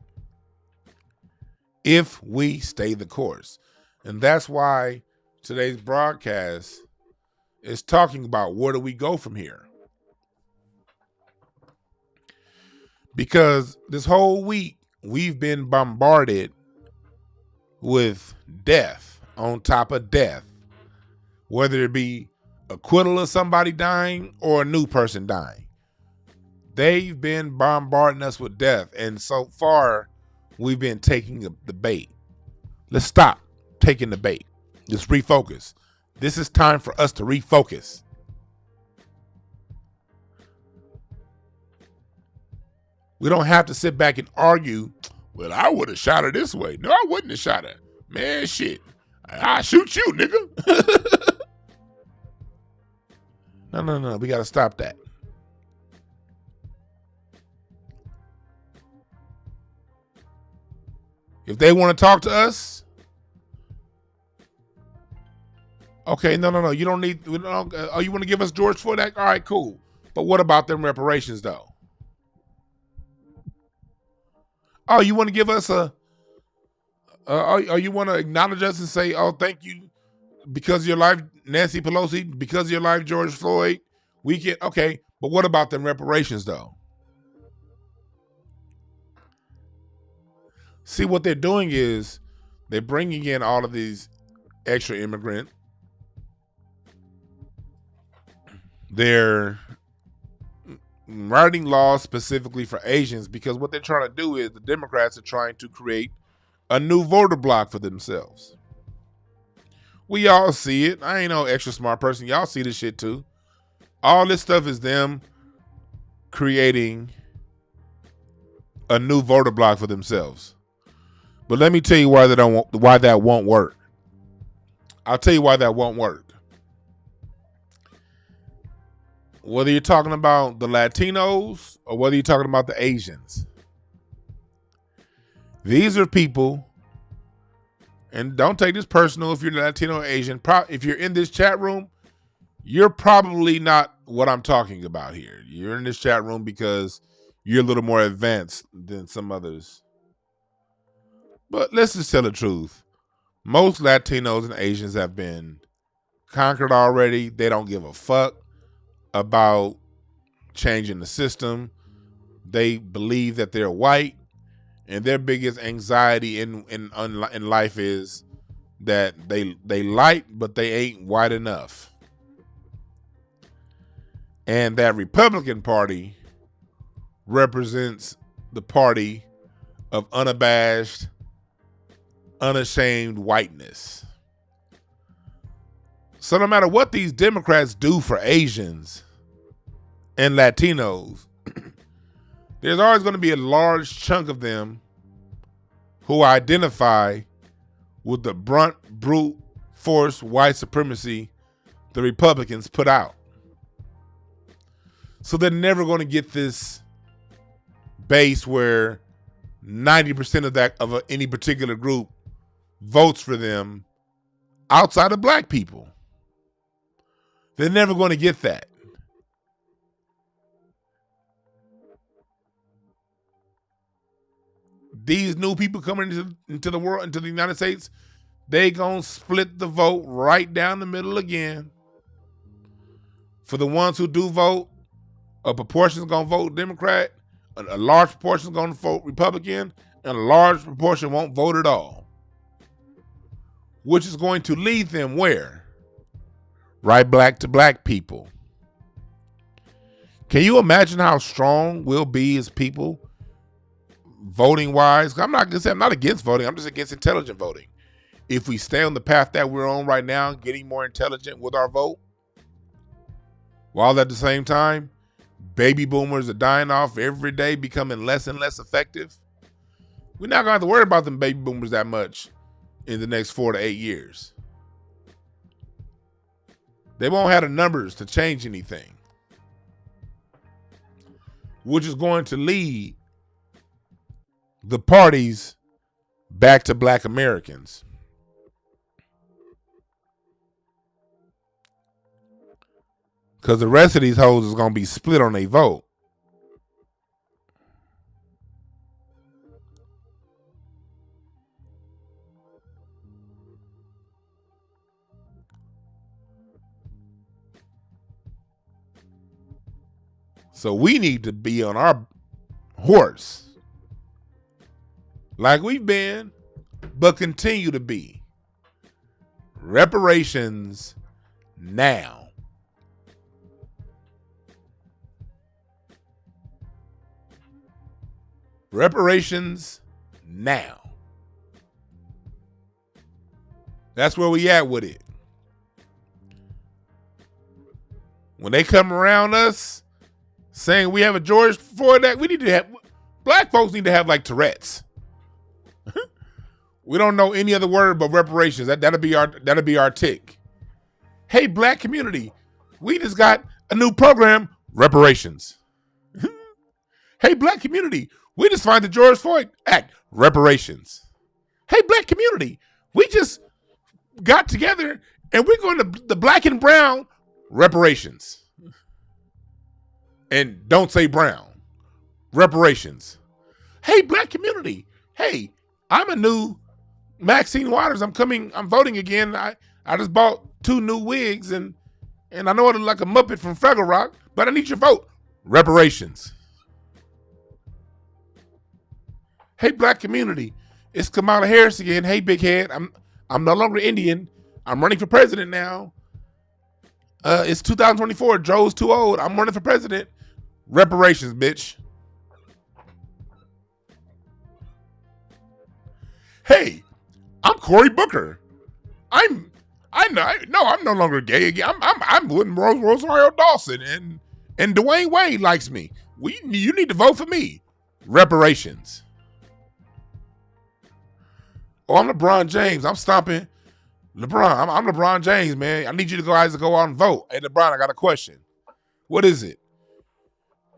if we stay the course. And that's why today's broadcast is talking about where do we go from here. Because this whole week we've been bombarded with death on top of death, whether it be acquittal of somebody dying or a new person dying. They've been bombarding us with death, and so far we've been taking the bait. Let's stop taking the bait. Let's refocus. This is time for us to refocus. We don't have to sit back and argue, well, I would have shot her this way. No, I wouldn't have shot her. Man, shit. I'll shoot you, nigga. No. We got to stop that. If they want to talk to us, okay, no. You don't need, you want to give us George Floyd Act? All right, cool. But what about them reparations, though? Oh, you want to give us you want to acknowledge us and say, oh, thank you because of your life, Nancy Pelosi, because of your life, George Floyd. We can, okay, but what about them reparations, though? See, what they're doing is they're bringing in all of these extra immigrant. They're writing laws specifically for Asians because what they're trying to do is the Democrats are trying to create a new voter block for themselves. We all see it. I ain't no extra smart person. Y'all see this shit too. All this stuff is them creating a new voter block for themselves. But let me tell you why that won't work. I'll tell you why that won't work. Whether you're talking about the Latinos or whether you're talking about the Asians. These are people, and don't take this personal if you're Latino or Asian. If you're in this chat room, you're probably not what I'm talking about here. You're in this chat room because you're a little more advanced than some others. But let's just tell the truth. Most Latinos and Asians have been conquered already. They don't give a fuck about changing the system. They believe that they're white, and their biggest anxiety in life is that they light, but they ain't white enough. And that Republican Party represents the party of unabashed, unashamed whiteness. So no matter what these Democrats do for Asians and Latinos, there's always going to be a large chunk of them who identify with the brunt, brute force white supremacy the Republicans put out. So they're never going to get this base where 90% of any particular group votes for them outside of black people. They're never going to get that. These new people coming into the world, into the United States, they gonna split the vote right down the middle again. For the ones who do vote, a proportion is gonna vote Democrat, a large proportion is gonna vote Republican, and a large proportion won't vote at all. Which is going to lead them where? Right back to black people. Can you imagine how strong we'll be as people, voting wise? I'm not against voting. I'm just against intelligent voting. If we stay on the path that we're on right now, getting more intelligent with our vote, while at the same time, baby boomers are dying off every day, becoming less and less effective, we're not gonna have to worry about them baby boomers that much in the next 4 to 8 years. They won't have the numbers to change anything, which is going to lead the parties back to black Americans. Because the rest of these hoes is going to be split on their vote. So we need to be on our horse like we've been, but continue to be. Reparations now. Reparations now. That's where we at with it. When they come around us saying we have a George Floyd Act, we need to have, black folks need to have like Tourette's. We don't know any other word but reparations. That'll be our tick. Hey, black community, we just got a new program, reparations. Hey, black community, we just find the George Floyd Act, reparations. Hey, black community, we just got together and we're going to the black and brown reparations. And don't say brown, reparations. Hey, black community, hey, I'm a new Maxine Waters. I'm voting again. I just bought 2 new wigs and I know it look like a Muppet from Fraggle Rock, but I need your vote. Reparations. Hey, black community, it's Kamala Harris again. Hey, big head, I'm no longer Indian. I'm running for president now. It's 2024. Joe's too old. I'm running for president. Reparations, bitch. Hey, I'm Cory Booker. I'm no longer gay again. I'm with Rosario Dawson and Dwayne Wade likes me. You need to vote for me. Reparations. Oh, I'm LeBron James. I'm stomping LeBron. I'm LeBron James, man. I need you to go out and vote. Hey, LeBron, I got a question. What is it?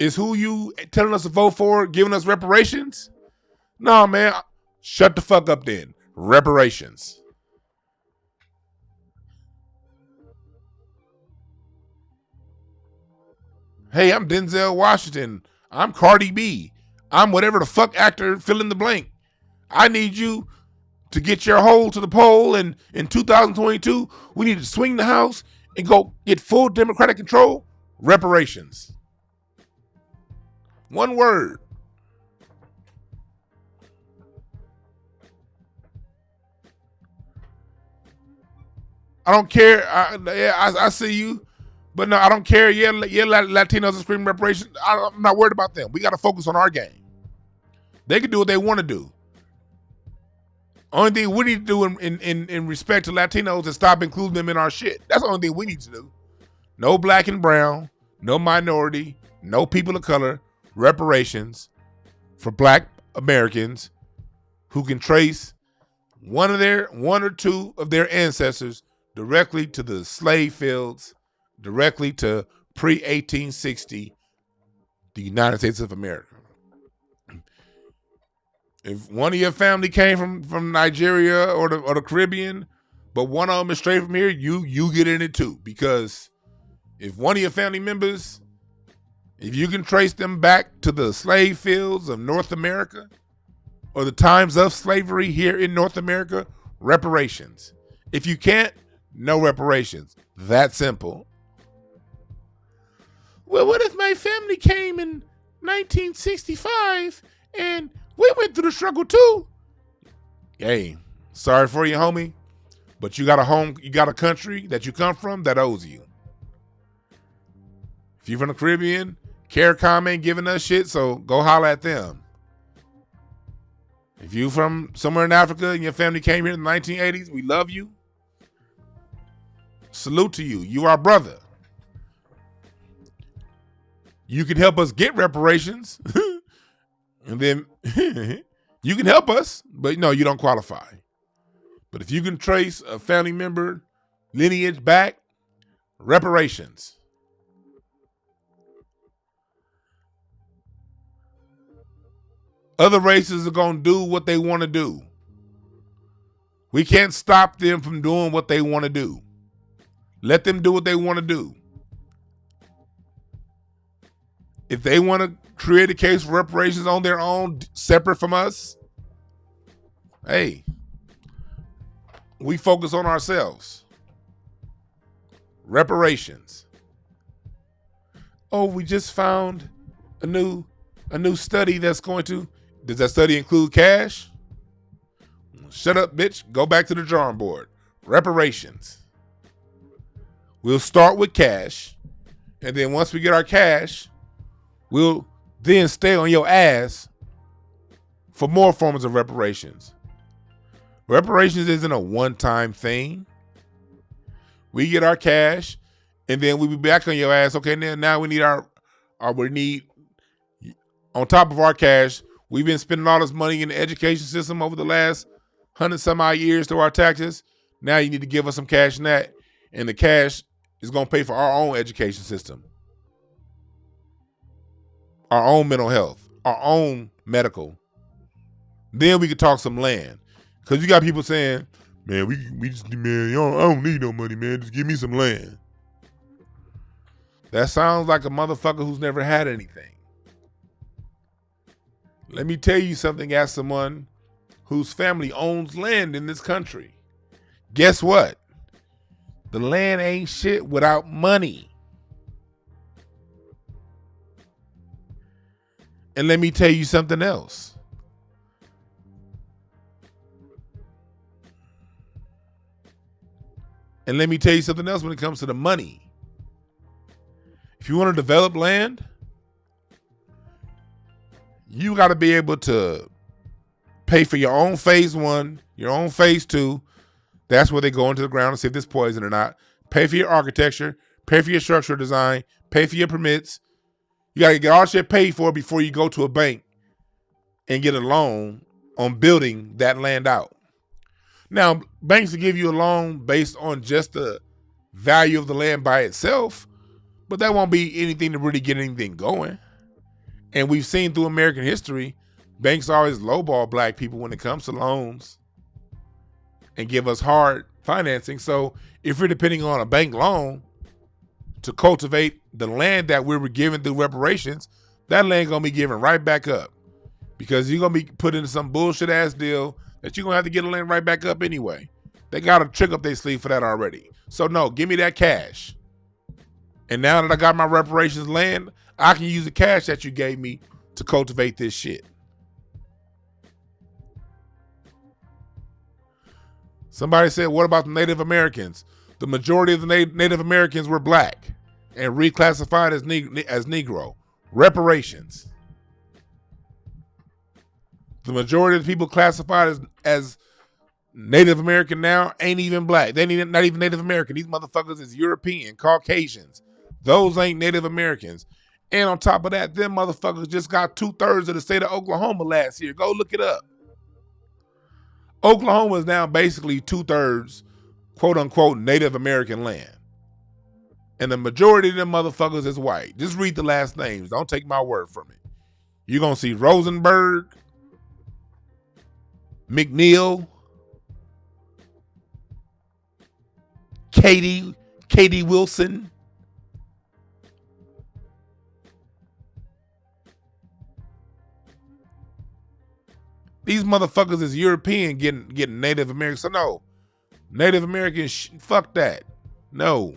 Is who you telling us to vote for giving us reparations? No, man. Shut the fuck up then. Reparations. Hey, I'm Denzel Washington. I'm Cardi B. I'm whatever the fuck actor, fill in the blank. I need you to get your hole to the poll, and in 2022, we need to swing the House and go get full Democratic control. Reparations. One word. I don't care. I see you But no, I don't care. Yeah, Latinos are screaming reparations. I'm not worried about them. We got to focus on our game. They can do what they want to do. Only thing we need to do in respect to Latinos is stop including them in our shit. That's the only thing we need to do. No black and brown, no minority, no people of color, reparations for black Americans who can trace one or two of their ancestors directly to the slave fields, directly to pre-1860, the United States of America. If one of your family came from Nigeria or the Caribbean, but one of them is straight from here, you get in it too. Because if one of your family members, if you can trace them back to the slave fields of North America or the times of slavery here in North America, reparations. If you can't, no reparations. That simple. Well, what if my family came in 1965 and we went through the struggle too? Hey, sorry for you, homie, but you got a home, you got a country that you come from that owes you. If you're from the Caribbean, CARICOM ain't giving us shit, so go holler at them. If you from somewhere in Africa and your family came here in the 1980s, we love you. Salute to you. You our brother. You can help us get reparations. And then you can help us, but no, you don't qualify. But if you can trace a family member lineage back, reparations. Other races are going to do what they want to do. We can't stop them from doing what they want to do. Let them do what they want to do. If they want to create a case for reparations on their own, separate from us, hey, we focus on ourselves. Reparations. Oh, we just found a new study that's going to. Does that study include cash? Shut up, bitch. Go back to the drawing board. Reparations. We'll start with cash, and then once we get our cash, we'll then stay on your ass for more forms of reparations. Reparations isn't a one-time thing. We get our cash, and then we'll be back on your ass. Okay, now we need on top of our cash, we've been spending all this money in the education system over the last 100 some odd years through our taxes. Now you need to give us some cash in that, and the cash is going to pay for our own education system, our own mental health, our own medical. Then we could talk some land. Because you got people saying, man, we just, man, I don't need no money, man. Just give me some land. That sounds like a motherfucker who's never had anything. Let me tell you something as someone whose family owns land in this country. Guess what? The land ain't shit without money. And let me tell you something else. And let me tell you something else when it comes to the money. If you want to develop land, you got to be able to pay for your own phase 1, your own phase 2. That's where they go into the ground and see if this poison or not. Pay for your architecture, pay for your structural design, pay for your permits. You got to get all shit paid for before you go to a bank and get a loan on building that land out. Now, banks will give you a loan based on just the value of the land by itself, but that won't be anything to really get anything going. And we've seen through American history, banks always lowball black people when it comes to loans and give us hard financing. So if you're depending on a bank loan to cultivate the land that we were given through reparations, that land gonna be given right back up, because you're gonna be put into some bullshit ass deal that you're gonna have to get the land right back up anyway. They got a trick up their sleeve for that already. So no, give me that cash. And now that I got my reparations land, I can use the cash that you gave me to cultivate this shit. Somebody said, what about the Native Americans? The majority of the Native Americans were black. and reclassified as Negro. Reparations. The majority of the people classified as Native American now ain't even black. They ain't not even Native American. These motherfuckers is European, Caucasians. Those ain't Native Americans. And on top of that, them motherfuckers just got 2/3 of the state of Oklahoma last year. Go look it up. Oklahoma is now basically 2/3, quote unquote, Native American land. And the majority of them motherfuckers is white. Just read the last names. Don't take my word from it. You're going to see Rosenberg, McNeil, Katie Wilson. These motherfuckers is European getting Native American. So no, Native Americans, fuck that. No.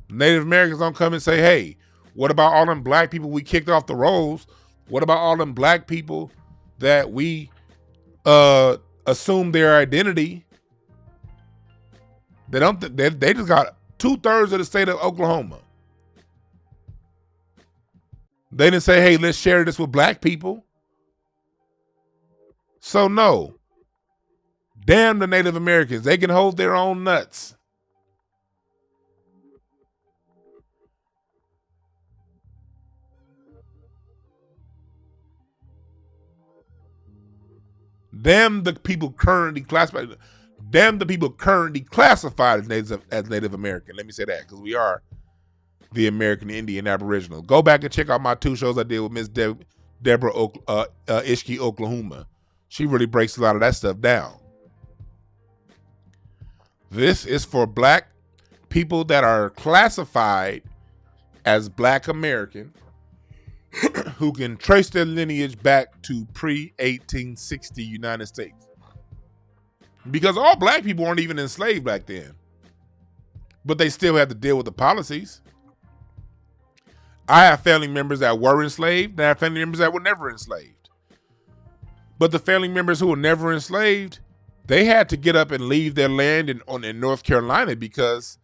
Native Americans don't come and say, hey, what about all them black people we kicked off the rolls? What about all them black people that we assume their identity? They don't. They just got 2/3 of the state of Oklahoma. They didn't say, "Hey, let's share this with black people." So no. Damn the Native Americans. They can hold their own nuts. Damn the people currently classified. Damn the people currently classified as Native American. Let me say that, because we are the American Indian Aboriginal. Go back and check out my 2 shows I did with Miss Deborah Ishki, Oklahoma. She really breaks a lot of that stuff down. This is for black people that are classified as Black American who can trace their lineage back to pre-1860 United States. Because all black people weren't even enslaved back then. But they still had to deal with the policies. I have family members that were enslaved, and I have family members that were never enslaved. But the family members who were never enslaved, they had to get up and leave their land in North Carolina because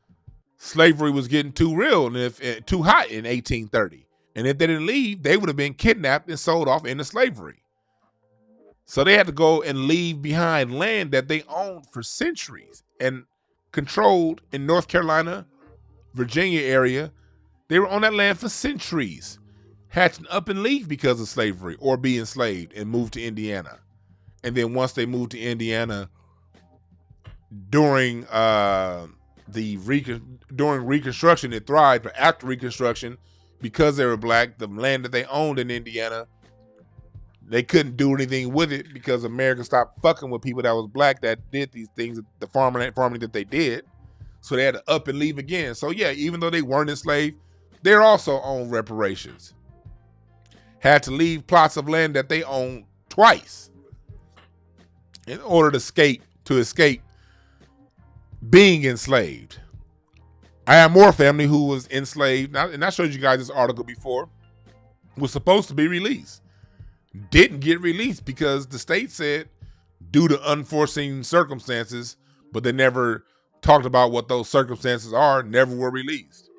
slavery was getting too real and too hot in 1830. And if they didn't leave, they would have been kidnapped and sold off into slavery. So they had to go and leave behind land that they owned for centuries and controlled in North Carolina, Virginia area. They were on that land for centuries, had to up and leave because of slavery or be enslaved and move to Indiana. And then once they moved to Indiana during Reconstruction, it thrived. But after Reconstruction, because they were black, the land that they owned in Indiana, they couldn't do anything with it because America stopped fucking with people that was black that did these things, the farming that they did. So they had to up and leave again. So yeah, even though they weren't enslaved, they're also on reparations. Had to leave plots of land that they owned twice in order to escape being enslaved. I have more family who was enslaved, and I showed you guys this article before, was supposed to be released. Didn't get released because the state said, due to unforeseen circumstances, but they never talked about what those circumstances are, never were released.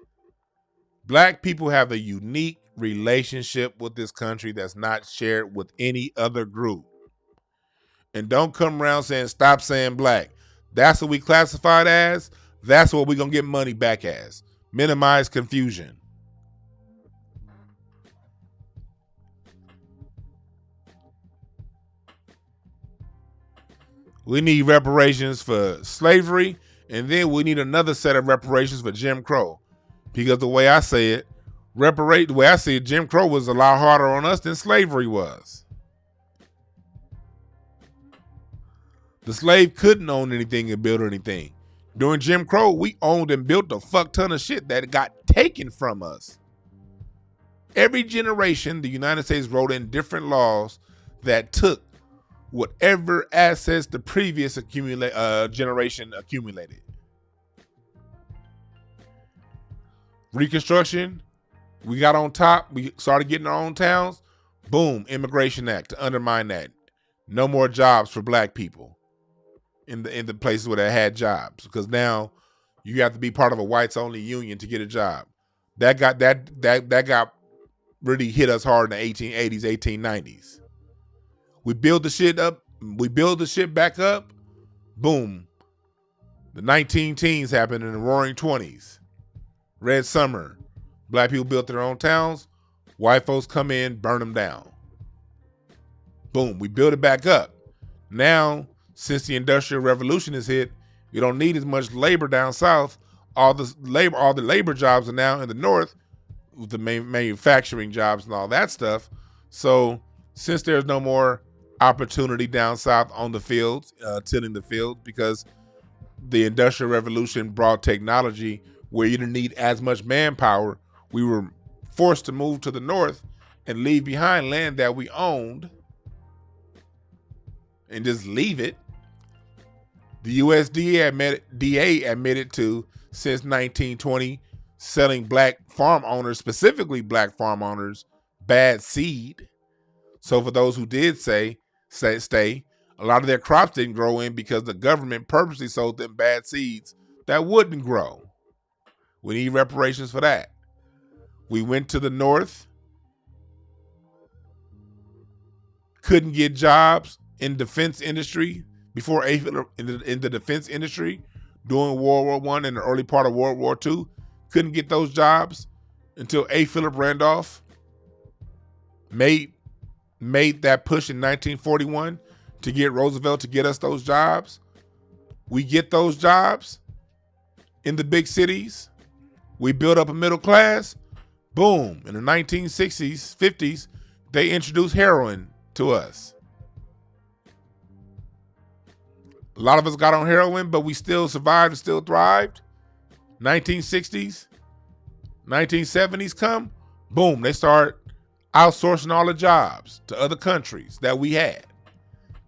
Black people have a unique relationship with this country that's not shared with any other group. And don't come around saying, stop saying black. That's what we classified as. That's what we're going to get money back as. Minimize confusion. We need reparations for slavery, and then we need another set of reparations for Jim Crow. Because the way I say it, the way I see it, Jim Crow was a lot harder on us than slavery was. The slave couldn't own anything and build anything. During Jim Crow, we owned and built a fuck ton of shit that got taken from us. Every generation, the United States wrote in different laws that took whatever assets the previous generation accumulated. Reconstruction, we got on top. We started getting our own towns. Boom, Immigration Act to undermine that. No more jobs for black people in the places where they had jobs, because now you have to be part of a whites only union to get a job. That got really hit us hard in the 1880s, 1890s. We build the shit up. We build the shit back up. Boom. The 19 teens happened in the roaring 20s. Red Summer. Black people built their own towns. White folks come in, burn them down. Boom. We build it back up. Now, since the Industrial Revolution is hit, you don't need as much labor down south. All the labor jobs are now in the north, with the manufacturing jobs and all that stuff. So since there's no more opportunity down south on the fields, tilling the field, because the Industrial Revolution brought technology where you didn't need as much manpower, we were forced to move to the north and leave behind land that we owned and just leave it. The USDA admitted to, since 1920, selling black farm owners, specifically black farm owners, bad seed. So for those who did stay, a lot of their crops didn't grow in because the government purposely sold them bad seeds that wouldn't grow. We need reparations for that. We went to the north, couldn't get jobs in defense industry before in the defense industry during World War I and the early part of World War II. Couldn't get those jobs until A. Philip Randolph made that push in 1941 to get Roosevelt to get us those jobs. We get those jobs in the big cities. We build up a middle class. Boom. In the 1960s, 50s, they introduced heroin to us. A lot of us got on heroin, but we still survived and still thrived. 1960s, 1970s come, boom, they start outsourcing all the jobs to other countries that we had.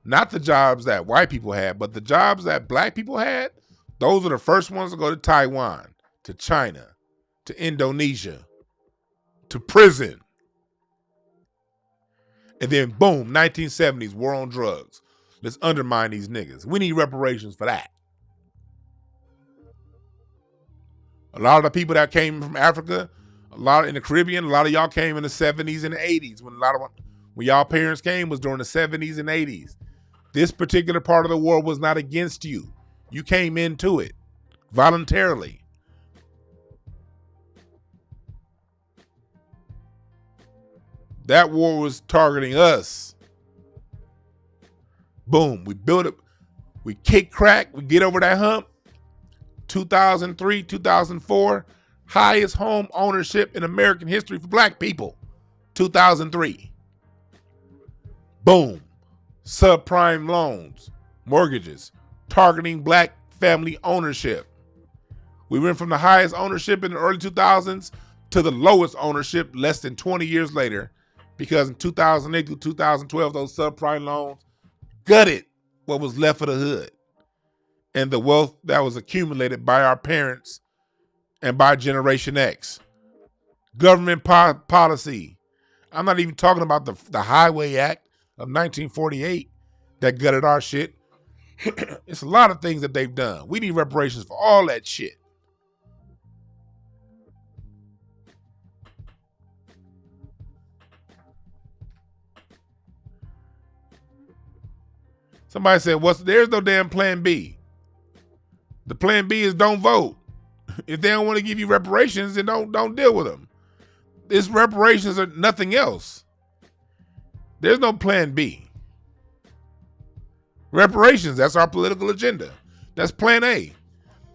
Not the jobs that white people had, but the jobs that black people had. Those are the first ones to go to Taiwan, to China, to Indonesia, to prison. And then boom, 1970s, war on drugs. Let's undermine these niggas. We need reparations for that. A lot of the people that came from Africa, a lot in the Caribbean, a lot of y'all came in the 70s and the 80s. When y'all parents came was during the 70s and 80s. This particular part of the war was not against you. You came into it voluntarily. That war was targeting us. Boom, we build it, we kick crack, we get over that hump. 2003, 2004, highest home ownership in American history for black people. 2003. Boom, subprime loans, mortgages, targeting black family ownership. We went from the highest ownership in the early 2000s to the lowest ownership less than 20 years later, because in 2008 to 2012, those subprime loans gutted what was left of the hood and the wealth that was accumulated by our parents and by Generation X. Government policy. I'm not even talking about the Highway Act of 1948 that gutted our shit. It's a lot of things that they've done. We need reparations for all that shit. Somebody said, there's no damn plan B. The plan B is don't vote. If they don't want to give you reparations, then don't deal with them. It's reparations or nothing else. There's no plan B. Reparations, that's our political agenda. That's plan A.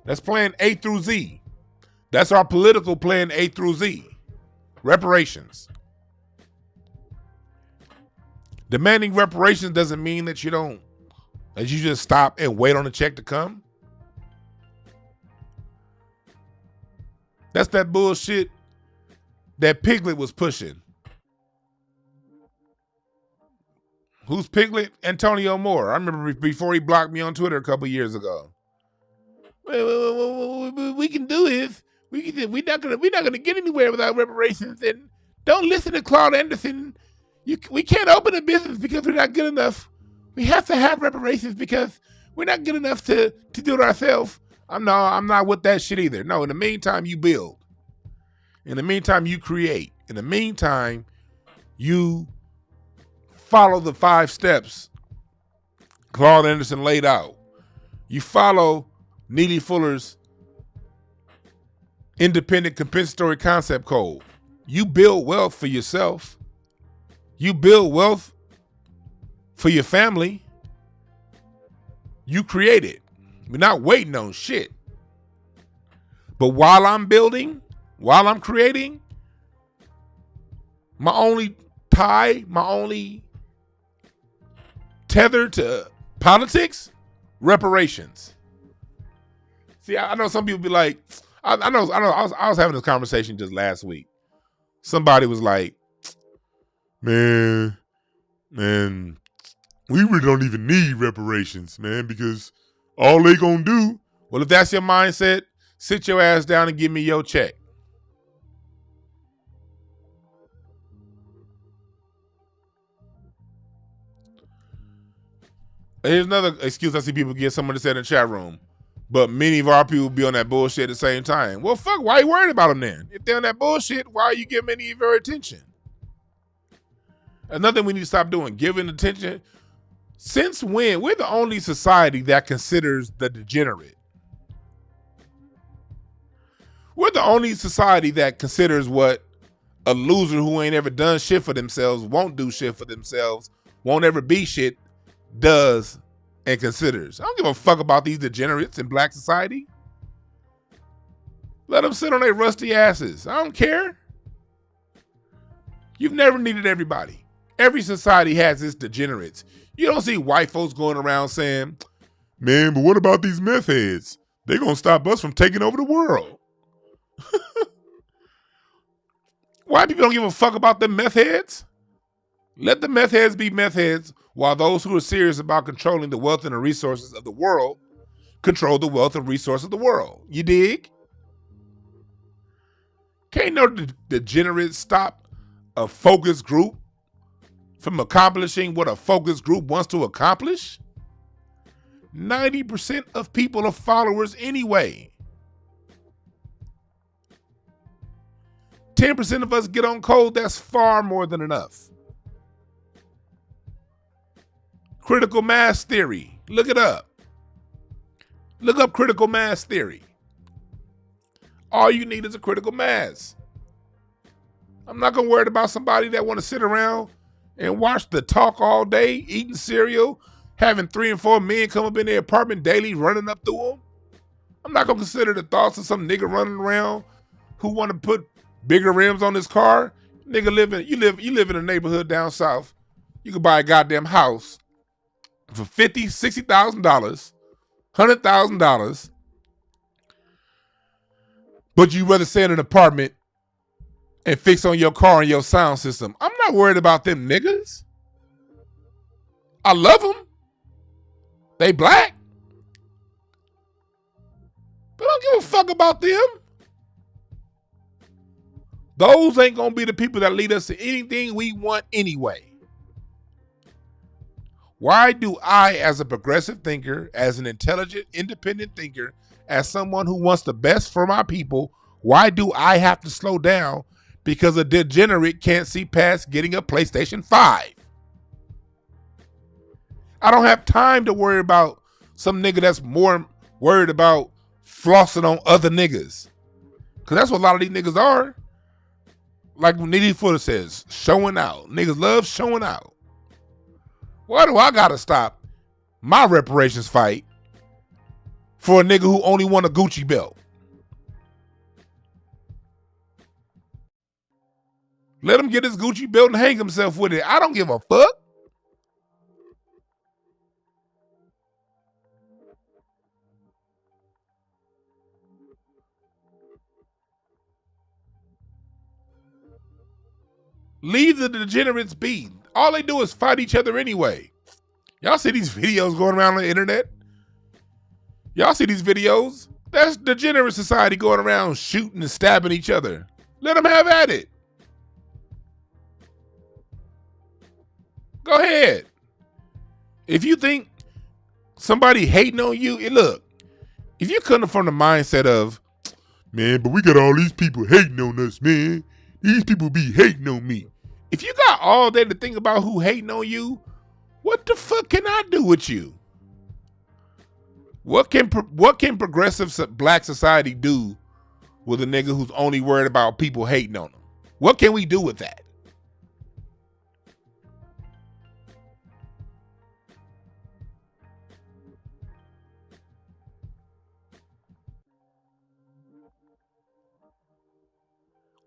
That's plan A through Z. That's our political plan A through Z. Reparations. Demanding reparations doesn't mean that you just stop and wait on the check to come. That's that bullshit that Piglet was pushing. Who's Piglet? Antonio Moore. I remember before he blocked me on Twitter a couple years ago. We can do this. We're not gonna get anywhere without reparations. And don't listen to Claude Anderson. We can't open a business because we're not good enough. We have to have reparations because we're not good enough to do it ourselves. I'm not with that shit either. No, in the meantime, you build. In the meantime, you create. In the meantime, you follow the 5 steps Claude Anderson laid out. You follow Neely Fuller's independent compensatory concept code. You build wealth for yourself. You build wealth for your family. You create it. We're not waiting on shit. But while I'm building, while I'm creating, my only tie, my only tether to politics, reparations. See, I know some people be like, I was having this conversation just last week. Somebody was like, man, we really don't even need reparations, man, because all they gonna do, well, if that's your mindset, sit your ass down and give me your check. Here's another excuse I see people get. Someone said in the chat room, but many of our people be on that bullshit at the same time. Well, fuck, why are you worried about them then? If they're on that bullshit, why are you giving any of your attention? Another thing we need to stop doing, giving attention. Since when? We're the only society that considers the degenerate. We're the only society that considers what a loser who ain't ever done shit for themselves, won't do shit for themselves, won't ever be shit, does and considers. I don't give a fuck about these degenerates in black society. Let them sit on their rusty asses. I don't care. You've never needed everybody. Every society has its degenerates. You don't see white folks going around saying, man, but what about these meth heads? They're going to stop us from taking over the world. White people don't give a fuck about the meth heads. Let the meth heads be meth heads, while those who are serious about controlling the wealth and the resources of the world control the wealth and resources of the world. You dig? Can't no degenerates stop a focus group from accomplishing what a focus group wants to accomplish? 90% of people are followers anyway. 10% of us get on code, that's far more than enough. Critical mass theory. Look it up. Look up critical mass theory. All you need is a critical mass. I'm not going to worry about somebody that want to sit around and watch the talk all day, eating cereal, having 3 and 4 men come up in their apartment daily, running up through them. I'm not going to consider the thoughts of some nigga running around who want to put bigger rims on his car. Nigga, you live in a neighborhood down south. You can buy a goddamn house for $50,000, $60,000, $100,000, but you rather stay in an apartment and fix on your car and your sound system. I'm not worried about them niggas. I love them. They black. But I don't give a fuck about them. Those ain't gonna be the people that lead us to anything we want anyway. Why do I, as a progressive thinker, as an intelligent, independent thinker, as someone who wants the best for my people, why do I have to slow down because a degenerate can't see past getting a PlayStation 5? I don't have time to worry about some nigga that's more worried about flossing on other niggas. Because that's what a lot of these niggas are. Like Neely Fuller says, showing out. Niggas love showing out. Why do I gotta stop my reparations fight for a nigga who only won a Gucci belt? Let him get his Gucci belt and hang himself with it. I don't give a fuck. Leave the degenerates be. All they do is fight each other anyway. Y'all see these videos going around on the internet? Y'all see these videos? That's degenerate society going around shooting and stabbing each other. Let them have at it. Go ahead. If you think somebody hating on you, look, if you're coming from the mindset of, Man, but we got all these people hating on us, man. These people be hating on me. If you got all day to think about who hating on you, what the fuck can I do with you? What can progressive black society do with a nigga who's only worried about people hating on him? What can we do with that?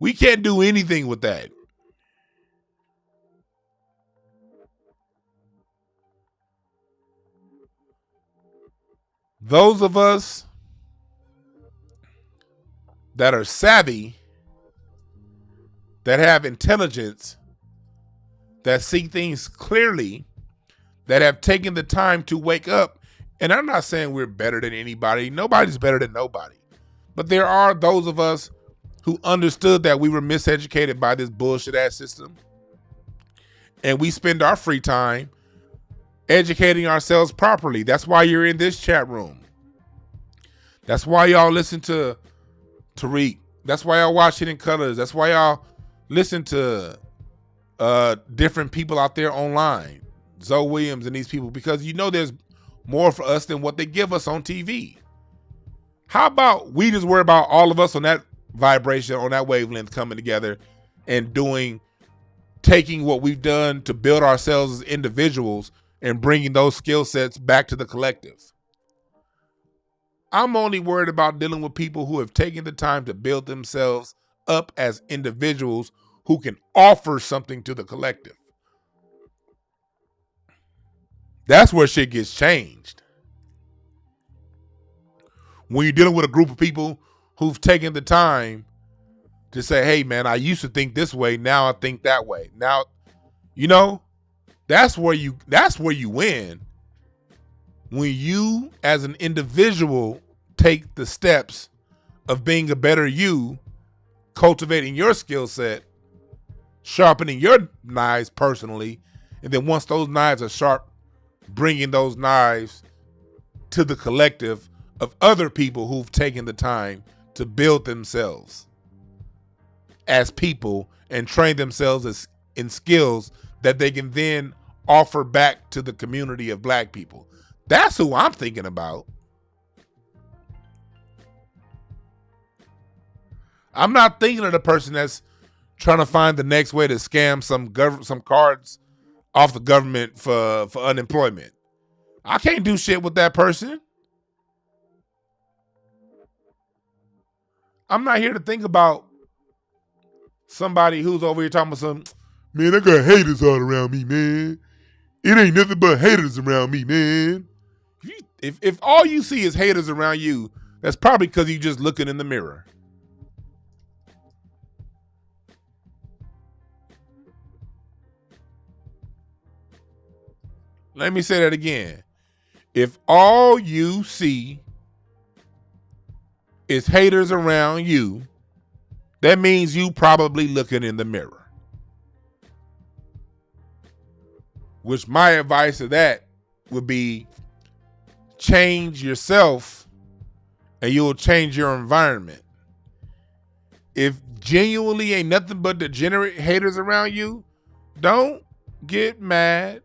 We can't do anything with that. Those of us that are savvy, that have intelligence, that see things clearly, that have taken the time to wake up. And I'm not saying we're better than anybody. Nobody's better than nobody. But there are those of us who understood that we were miseducated by this bullshit ass system. And we spend our free time educating ourselves properly. That's why you're in this chat room. That's why y'all listen to Tariq. That's why y'all watch Hidden Colors. That's why y'all listen to different people out there online. Zoe Williams and these people, because you know there's more for us than what they give us on TV. How about we just worry about all of us on that vibration, on that wavelength coming together and taking what we've done to build ourselves as individuals and bringing those skill sets back to the collective. I'm only worried about dealing with people who have taken the time to build themselves up as individuals who can offer something to the collective. That's where shit gets changed. When you're dealing with a group of people who've taken the time to say, hey man, I used to think this way, now I think that way. Now, you know, that's where you win. When you as an individual take the steps of being a better you, cultivating your skill set, sharpening your knives personally, and then once those knives are sharp, bringing those knives to the collective of other people who've taken the time to build themselves as people and train themselves in skills that they can then offer back to the community of black people. That's who I'm thinking about. I'm not thinking of the person that's trying to find the next way to scam some cards off the government for unemployment. I can't do shit with that person. I'm not here to think about somebody who's over here talking about some, man, I got haters all around me, man. It ain't nothing but haters around me, man. If all you see is haters around you, that's probably because you're just looking in the mirror. Let me say that again. If all you see is haters around you, that means you probably looking in the mirror. Which my advice to that would be change yourself and you'll change your environment. If genuinely ain't nothing but degenerate haters around you, don't get mad.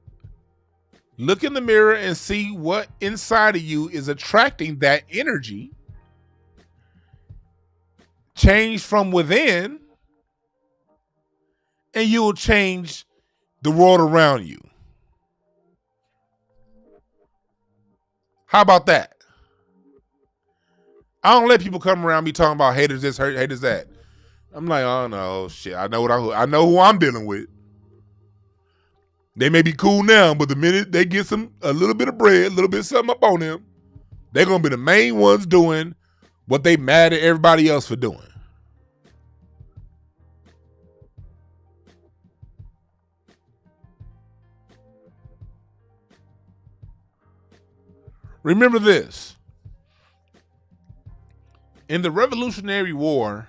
Look in the mirror and see what inside of you is attracting that energy. Change from within, and you will change the world around you. How about that? I don't let people come around me talking about haters this, haters that. I'm like, oh no, shit. I know who I'm dealing with. They may be cool now, but the minute they get a little bit of bread, a little bit of something up on them, they're gonna be the main ones doing what they mad at everybody else for doing. Remember this. In the Revolutionary War,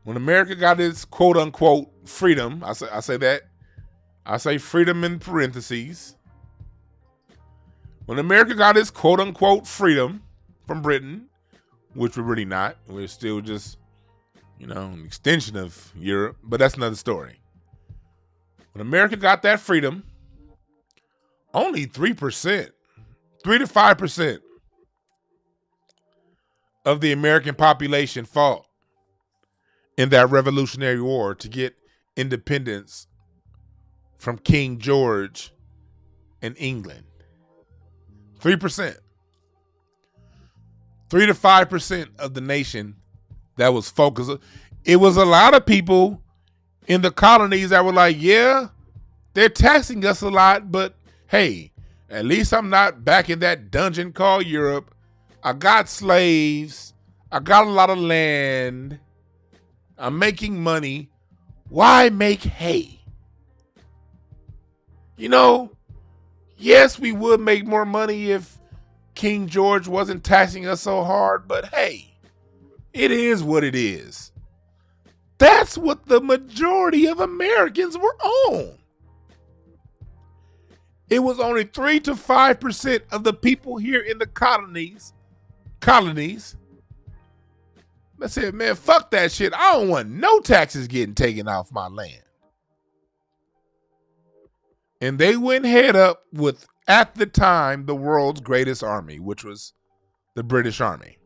when America got its quote unquote freedom, I say freedom in parentheses. When America got its quote-unquote freedom from Britain, which we're really not, we're still just, an extension of Europe, but that's another story. When America got that freedom, only 3%, 3 to 5% of the American population fought in that Revolutionary War to get independence from King George and England. 3%. 3 to 5% of the nation that was focused. It was a lot of people in the colonies that were like, yeah, they're taxing us a lot, but hey, at least I'm not back in that dungeon called Europe. I got slaves. I got a lot of land. I'm making money. Why make hay? Yes, we would make more money if King George wasn't taxing us so hard, but hey, it is what it is. That's what the majority of Americans were on. It was only 3 to 5% of the people here in the colonies that said, man, fuck that shit. I don't want no taxes getting taken off my land. And they went head up with, at the time, the world's greatest army, which was the British Army.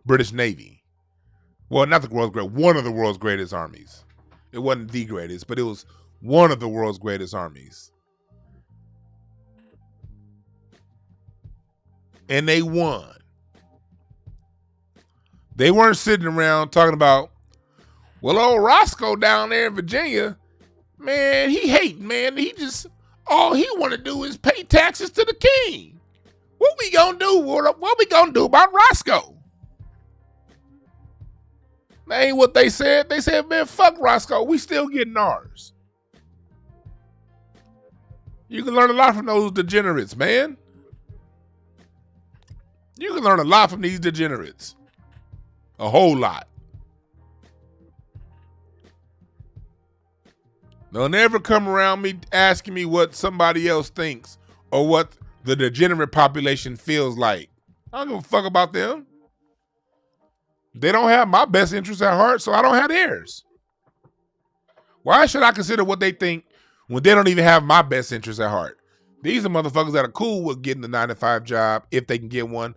British Navy. Well, not the world's great, one of the world's greatest armies. It wasn't the greatest, but it was one of the world's greatest armies. And they won. They weren't sitting around talking about, well, old Roscoe down there in Virginia, man, he hating, man. All he want to do is pay taxes to the king. What we gonna do? What we gonna do about Roscoe? That ain't what they said. They said, man, fuck Roscoe. We still getting ours. You can learn a lot from those degenerates, man. You can learn a lot from these degenerates. A whole lot. They'll never come around me asking me what somebody else thinks or what the degenerate population feels like. I don't give a fuck about them. They don't have my best interests at heart, so I don't have theirs. Why should I consider what they think when they don't even have my best interests at heart? These are motherfuckers that are cool with getting the 9-to-5 job if they can get one,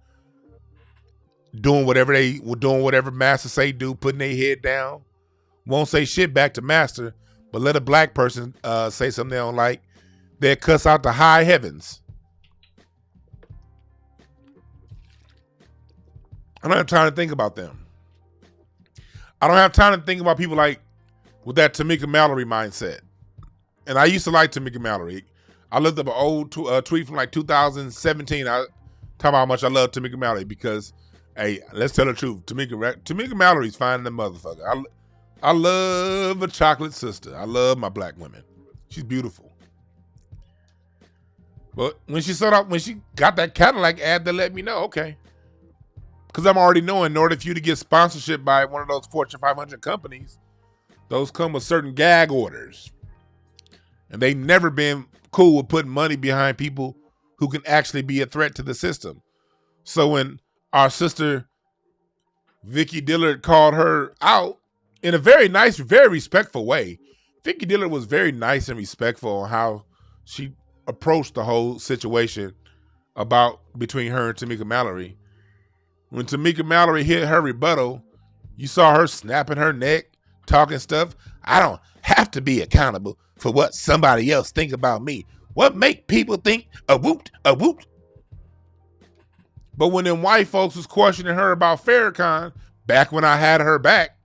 doing whatever master say do, putting their head down, won't say shit back to master, but let a black person say something they don't like, they'll cuss out the high heavens. I don't have time to think about them. I don't have time to think about people like with that Tamika Mallory mindset. And I used to like Tamika Mallory. I looked up an old tweet from like 2017. I talk about how much I love Tamika Mallory because, hey, let's tell the truth. Tamika Mallory's fine than motherfucker. I love a chocolate sister. I love my black women. She's beautiful. But when she got that Cadillac ad, they let me know, okay. Because I'm already knowing in order for you to get sponsorship by one of those Fortune 500 companies, those come with certain gag orders. And they've never been cool with putting money behind people who can actually be a threat to the system. So when our sister Vicky Dillard called her out in a very nice, very respectful way, Vicky Dillard was very nice and respectful on how she approached the whole situation between her and Tamika Mallory. When Tamika Mallory hit her rebuttal, you saw her snapping her neck, talking stuff. I don't have to be accountable for what somebody else think about me. What make people think a whoop? But when them white folks was questioning her about Farrakhan, back when I had her back,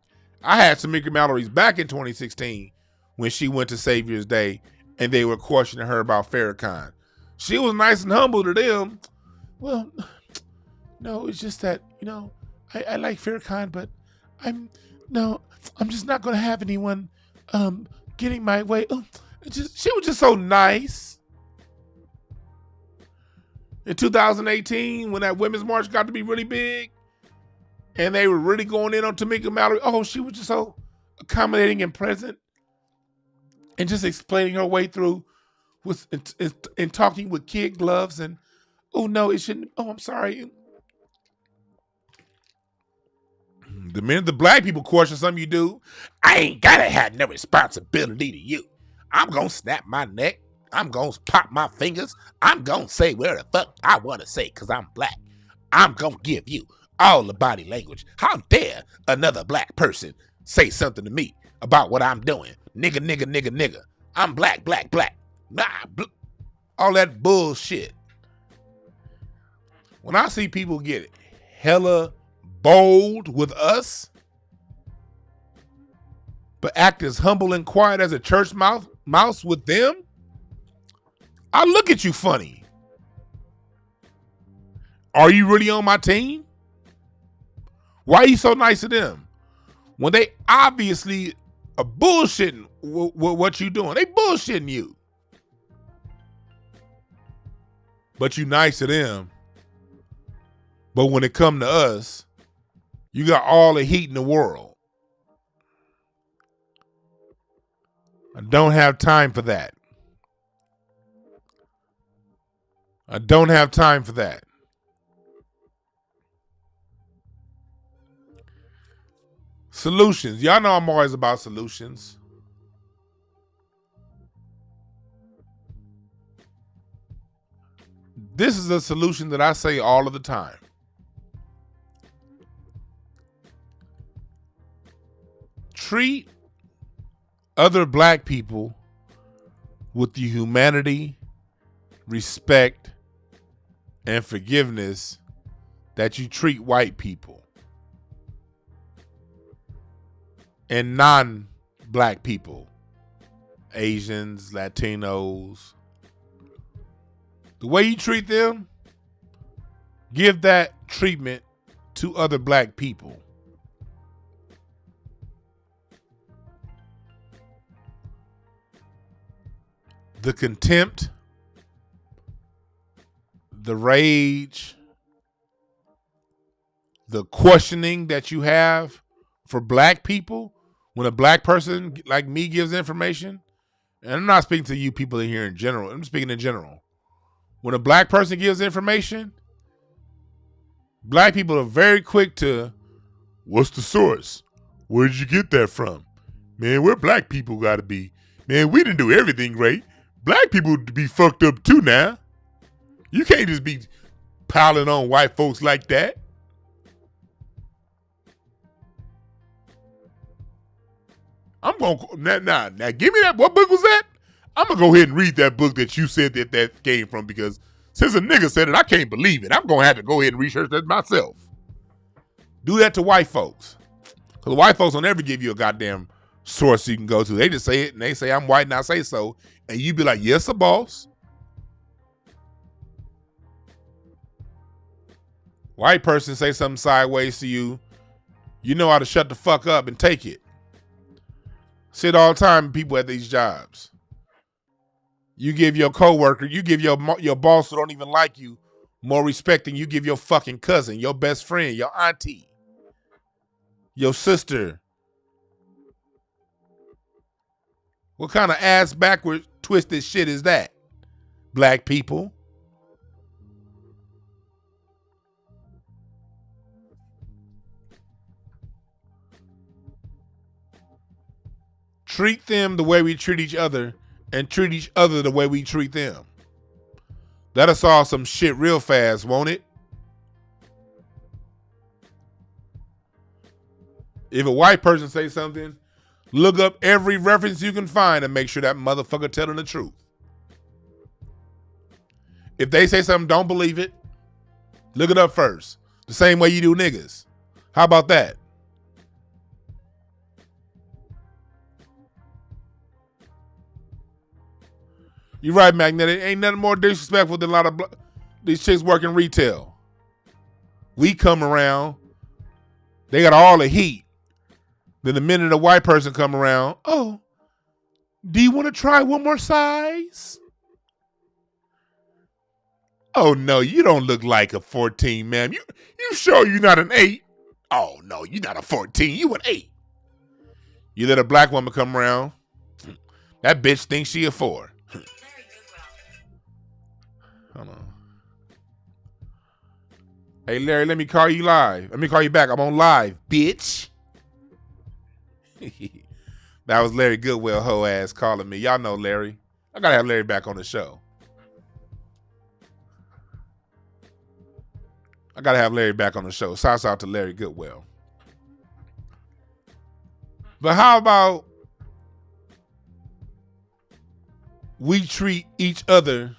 I had Tamika Mallory's back in 2016 when she went to Savior's Day and they were questioning her about Farrakhan. She was nice and humble to them. Well, no, it's just that, I like Farrakhan, but I'm just not going to have anyone getting my way. She was just so nice. In 2018, when that Women's March got to be really big, and they were really going in on Tamika Mallory, she was just so accommodating and present, and just explaining her way through and talking with kid gloves and, oh no, it shouldn't. Oh, I'm sorry. The minute the black people question something you do, I ain't gotta have no responsibility to you. I'm gonna snap my neck. I'm gonna pop my fingers. I'm gonna say where the fuck I wanna say because I'm black. I'm gonna give you all the body language. How dare another black person say something to me about what I'm doing? Nigga, nigga, nigga, nigga. I'm black, black, black. Nah, all that bullshit. When I see people get hella bold with us, but act as humble and quiet as a church mouse with them, I look at you funny. Are you really on my team? Why are you so nice to them? When they obviously are bullshitting what you doing. They bullshitting you. But you nice to them. But when it come to us, you got all the heat in the world. I don't have time for that. I don't have time for that. Solutions. Y'all know I'm always about solutions. This is a solution that I say all of the time. Treat other black people with the humanity, respect, and forgiveness that you treat white people and non-black people, Asians, Latinos. The way you treat them, give that treatment to other black people. The contempt, the rage, the questioning that you have for black people when a black person like me gives information, and I'm not speaking to you people in here in general, I'm speaking in general. When a black person gives information, black people are very quick to, what's the source? Where did you get that from? Man, where black people gotta be. Man, we didn't do everything right. Black people be fucked up too now. You can't just be piling on white folks like that. I'm gonna now give me that. What book was that? I'm gonna go ahead and read that book that you said that came from, because since a nigga said it, I can't believe it. I'm gonna have to go ahead and research that myself. Do that to white folks, because white folks don't ever give you a goddamn source you can go to. They just say it and they say I'm white and I say so, and you be like, yes, a boss. White person say something sideways to you, you know how to shut the fuck up and take it. See it all the time, people at these jobs. You give your coworker, you give your boss who don't even like you more respect than you give your fucking cousin, your best friend, your auntie, your sister. What kind of ass backward twisted shit is that, black people? Treat them the way we treat each other, and treat each other the way we treat them. That'll solve some shit real fast, won't it? If a white person says something, look up every reference you can find and make sure that motherfucker telling the truth. If they say something, don't believe it. Look it up first. The same way you do niggas. How about that? You're right, Magnetic. Ain't nothing more disrespectful than a lot of these chicks working retail. We come around, they got all the heat. Then the minute a white person come around, oh, do you want to try one more size? Oh no, you don't look like a 14, ma'am. You sure you're not an 8? Oh no, you're not a 14, you an 8. You let a black woman come around, that bitch thinks she a 4. Hold on. Hey, Larry, let me call you live. Let me call you back. I'm on live, bitch. That was Larry Goodwill, hoe ass, calling me. Y'all know Larry. I gotta have Larry back on the show. Shouts out to Larry Goodwill. But how about we treat each other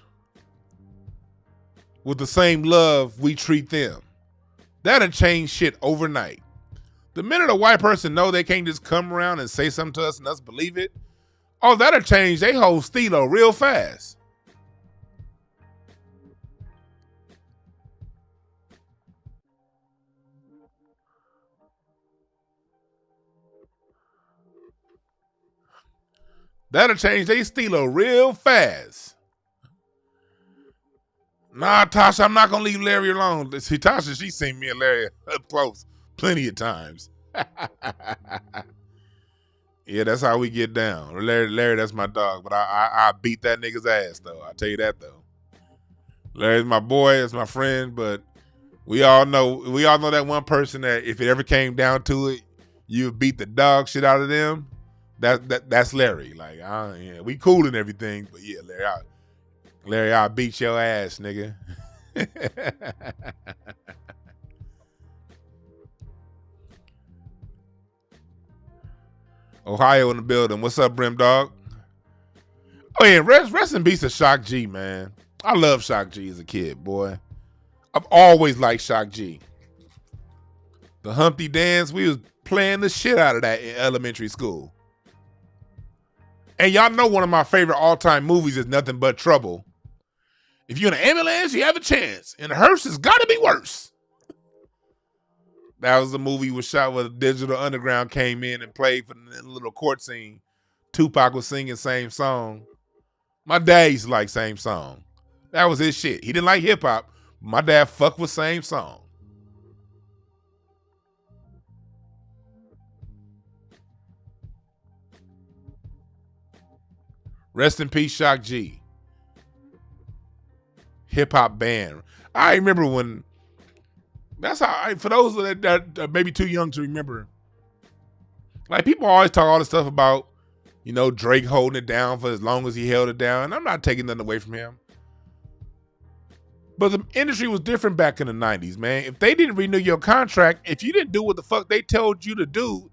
with the same love we treat them? That'll change shit overnight. The minute a white person know they can't just come around and say something to us and us believe it, oh, that'll change they whole stilo real fast. That'll change they stilo real fast. Nah, Tasha, I'm not going to leave Larry alone. See, Tasha, she's seen me and Larry up close plenty of times. Yeah, that's how we get down. Larry, that's my dog, but I beat that nigga's ass, though. I tell you that, though. Larry's my boy, it's my friend, but we all know that one person that if it ever came down to it, you would beat the dog shit out of them. That's Larry. Like, yeah, we cool and everything, but yeah, Larry, I'll beat your ass, nigga. Ohio in the building. What's up, Brim Dog? Oh yeah, rest in peace to Shock G, man. I love Shock G as a kid, boy. I've always liked Shock G. The Humpty Dance, we was playing the shit out of that in elementary school. And y'all know one of my favorite all-time movies is Nothing But Trouble. If you're in an ambulance, you have a chance. And the hearse has got to be worse. That was the movie was shot where Digital Underground came in and played for the little court scene. Tupac was singing same song. My dad used to like same song. That was his shit. He didn't like hip-hop. My dad fucked with same song. Rest in peace, Shock G. Hip-hop band. I remember when, that's how, for those that are maybe too young to remember, like people always talk all this stuff about, you know, Drake holding it down for as long as he held it down. And I'm not taking nothing away from him. But the industry was different back in the 90s, man. If they didn't renew your contract, if you didn't do what the fuck they told you to do,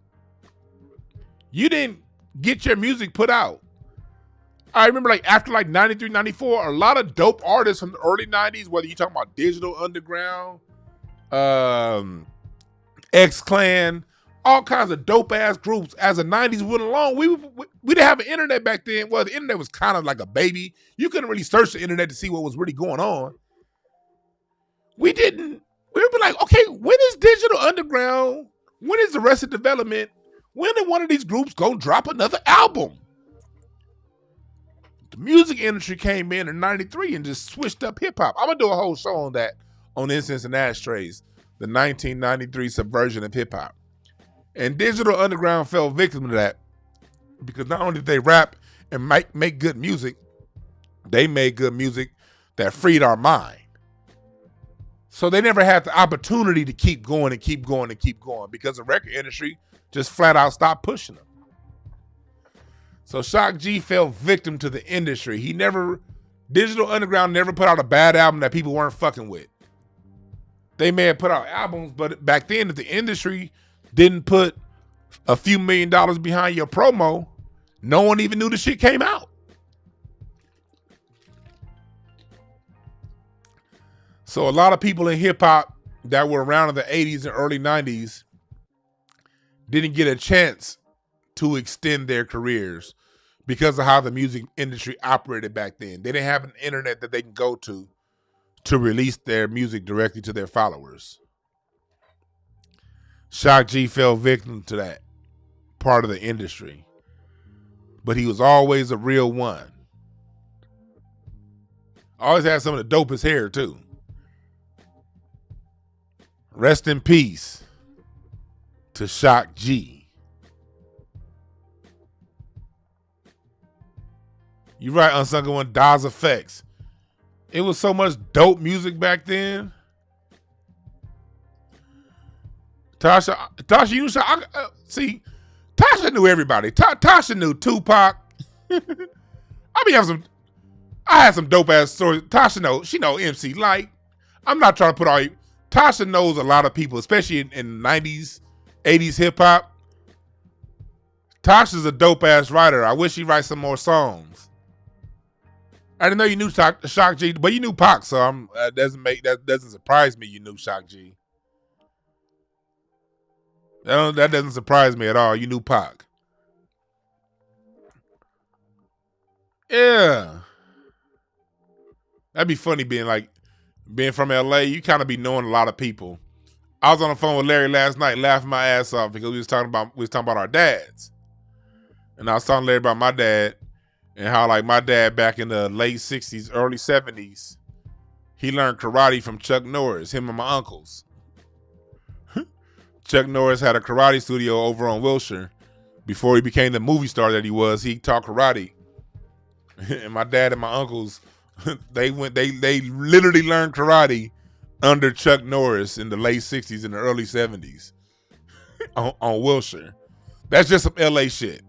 you didn't get your music put out. I remember like after like 93, 94, a lot of dope artists from the early 90s, whether you're talking about Digital Underground, X-Clan, all kinds of dope ass groups. As the 90s went along, we didn't have an internet back then. Well, the internet was kind of like a baby. You couldn't really search the internet to see what was really going on. We would be like, okay, when is Digital Underground? When is Arrested Development? When are one of these groups gonna drop another album? The music industry came in 93 and just switched up hip hop. I'm gonna do a whole show on that on Incense and Ashtrays, the 1993 subversion of hip hop. And Digital Underground fell victim to that because not only did they rap and make good music, they made good music that freed our mind. So they never had the opportunity to keep going and keep going and keep going because the record industry just flat out stopped pushing them. So Shock G fell victim to the industry. Digital Underground never put out a bad album that people weren't fucking with. They may have put out albums, but back then if the industry didn't put a few $1 million behind your promo, no one even knew the shit came out. So a lot of people in hip hop that were around in the 80s and early 90s didn't get a chance to extend their careers because of how the music industry operated back then. They didn't have an internet that they can go to release their music directly to their followers. Shock G fell victim to that part of the industry. But he was always a real one. Always had some of the dopest hair too. Rest in peace to Shock G. You're right, Unsung One, Daz Effects. It was so much dope music back then. Tasha, you see, Tasha knew everybody. Tasha knew Tupac. I had some dope ass stories. Tasha she know MC Light. I'm not trying to put all. Tasha knows a lot of people, especially in 90s, 80s hip hop. Tasha's a dope ass writer. I wish she writes some more songs. I didn't know you knew Shock G, but you knew Pac, so that doesn't surprise me. You knew Shock G. That doesn't surprise me at all. You knew Pac. Yeah. That'd be funny being from LA, you kind of be knowing a lot of people. I was on the phone with Larry last night laughing my ass off because we was talking about our dads. And I was telling Larry about my dad and how like my dad back in the late 60s, early 70s, he learned karate from Chuck Norris, him and my uncles. Chuck Norris had a karate studio over on Wilshire. Before he became the movie star that he was, he taught karate. And my dad and my uncles, they literally learned karate under Chuck Norris in the late 60s and the early 70s on Wilshire. That's just some LA shit.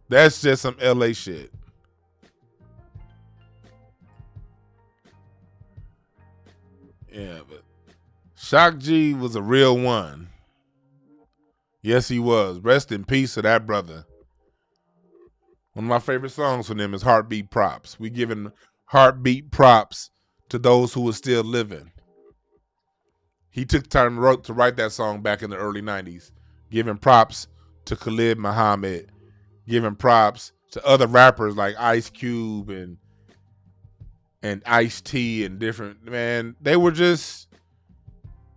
That's just some LA shit. Yeah, but Shock G was a real one. Yes, he was. Rest in peace to that brother. One of my favorite songs from them is Heartbeat Props. We giving heartbeat props to those who are still living. He took time to write that song back in the early 90s, giving props to Khalid Muhammad, giving props to other rappers like Ice Cube and Ice-T and different, man. They were just,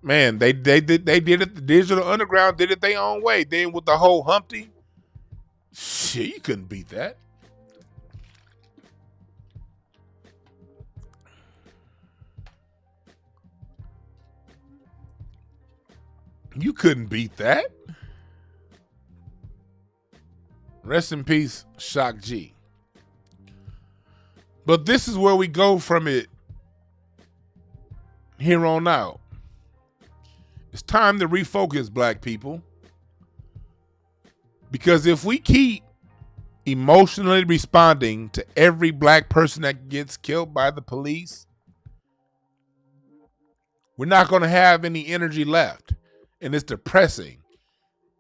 man, they did it. The Digital Underground did it their own way. Then with the whole Humpty, shit, you couldn't beat that. You couldn't beat that. Rest in peace, Shock G. But this is where we go from it here on out. It's time to refocus, black people. Because if we keep emotionally responding to every black person that gets killed by the police, we're not going to have any energy left. And it's depressing.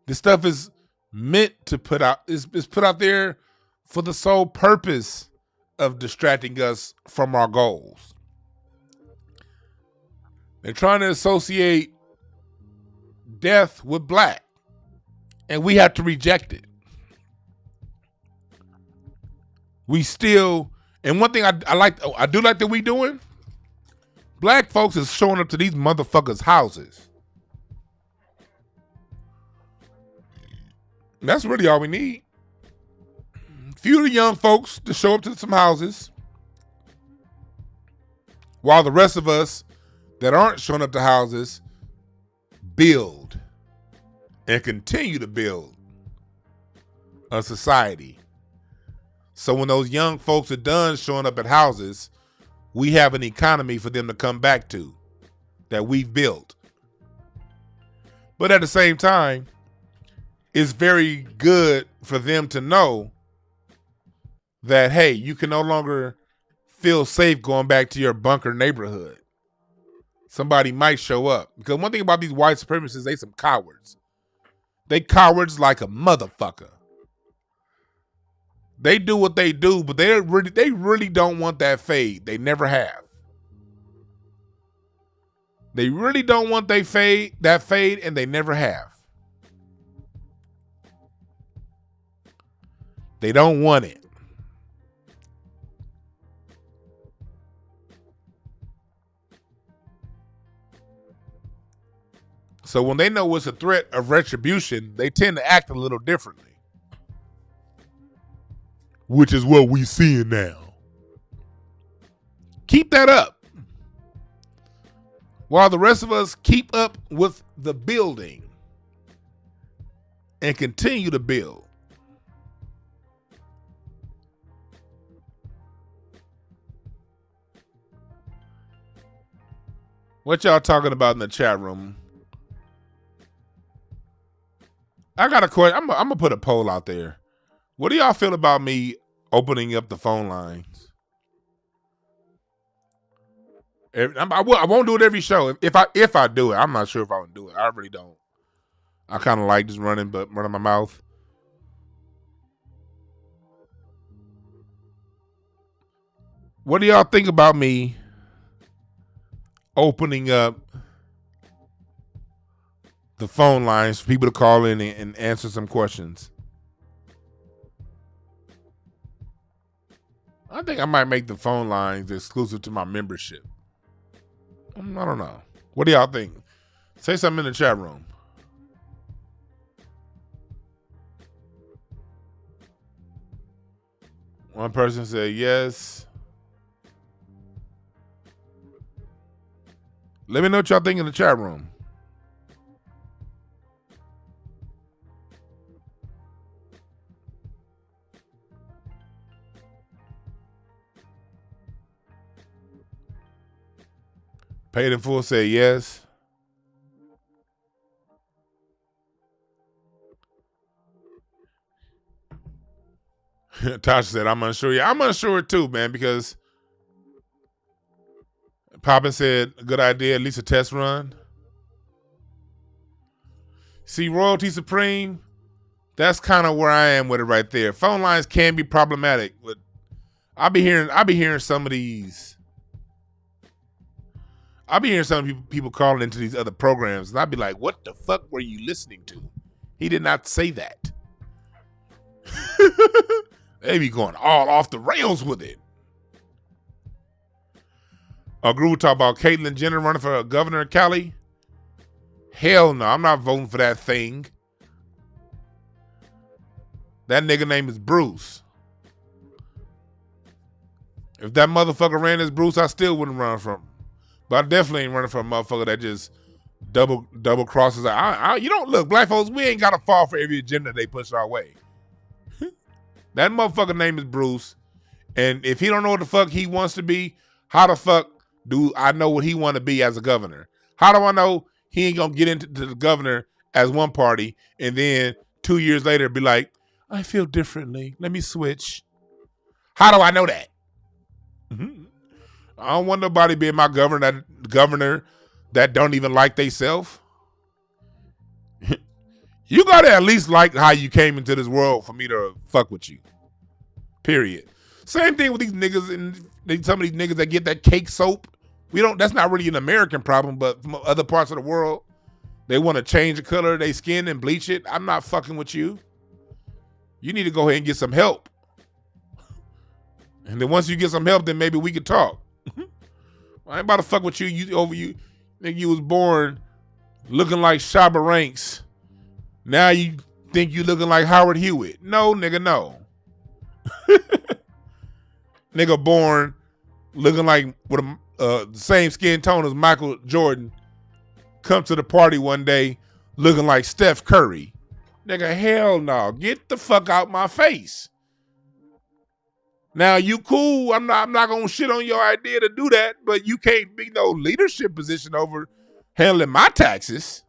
This stuff is meant to put out, is put out there for the sole purpose of distracting us from our goals. They're trying to associate death with black, and we have to reject it. We still, and one thing I do like that we doing, black folks is showing up to these motherfuckers' houses. That's really all we need. Few of the young folks to show up to some houses, while the rest of us that aren't showing up to houses build and continue to build a society. So when those young folks are done showing up at houses, we have an economy for them to come back to that we've built. But at the same time, it's very good for them to know that, hey, you can no longer feel safe going back to your bunker neighborhood. Somebody might show up. Because one thing about these white supremacists, they some cowards. They cowards like a motherfucker. They do what they do, but they really don't want that fade. They never have. They really don't want that fade, and they never have. They don't want it. So when they know it's a threat of retribution, they tend to act a little differently. Which is what we seeing now. Keep that up. While the rest of us keep up with the building and continue to build. What y'all talking about in the chat room? I got a question. I'm gonna put a poll out there. What do y'all feel about me opening up the phone lines? I won't do it every show. If I do it, I'm not sure if I would do it. I really don't. I kind of like just running my mouth. What do y'all think about me opening up the phone lines for people to call in and answer some questions? I think I might make the phone lines exclusive to my membership. I don't know. What do y'all think? Say something in the chat room. One person said yes. Let me know what y'all think in the chat room. Paid in Full said yes. Tasha said, I'm unsure. Yeah, I'm unsure too, man, because Poppin said, good idea, at least a test run. See, Royalty Supreme, that's kind of where I am with it right there. Phone lines can be problematic, but I'll be hearing some of these. I'll be hearing some people calling into these other programs, and I'll be like, what the fuck were you listening to? He did not say that. They be going all off the rails with it. Group talk about Caitlyn Jenner running for governor of Cali. Hell no, I'm not voting for that thing. That nigga name is Bruce. If that motherfucker ran as Bruce, I still wouldn't run from him. But I definitely ain't running for a motherfucker that just double crosses. You don't look, black folks, we ain't got to fall for every agenda they push our way. That motherfucker name is Bruce. And if he don't know what the fuck he wants to be, how the fuck do I know what he want to be as a governor? How do I know he ain't going to get into the governor as one party and then 2 years later be like, I feel differently. Let me switch. How do I know that? I don't want nobody being my governor that don't even like they self. You got to at least like how you came into this world for me to fuck with you. Period. Same thing with these niggas and some of these niggas that get that cake soap. That's not really an American problem, but from other parts of the world, they want to change the color of their skin and bleach it. I'm not fucking with you. You need to go ahead and get some help. And then once you get some help, then maybe we could talk. I ain't about to fuck with you. You think you was born looking like Shabba Ranks. Now you think you looking like Howard Hewitt. No, nigga, no. Nigga born looking like with the same skin tone as Michael Jordan. Come to the party one day looking like Steph Curry. Nigga, hell no. Get the fuck out my face. Now you cool. I'm not gonna shit on your idea to do that, but you can't be no leadership position over handling my taxes.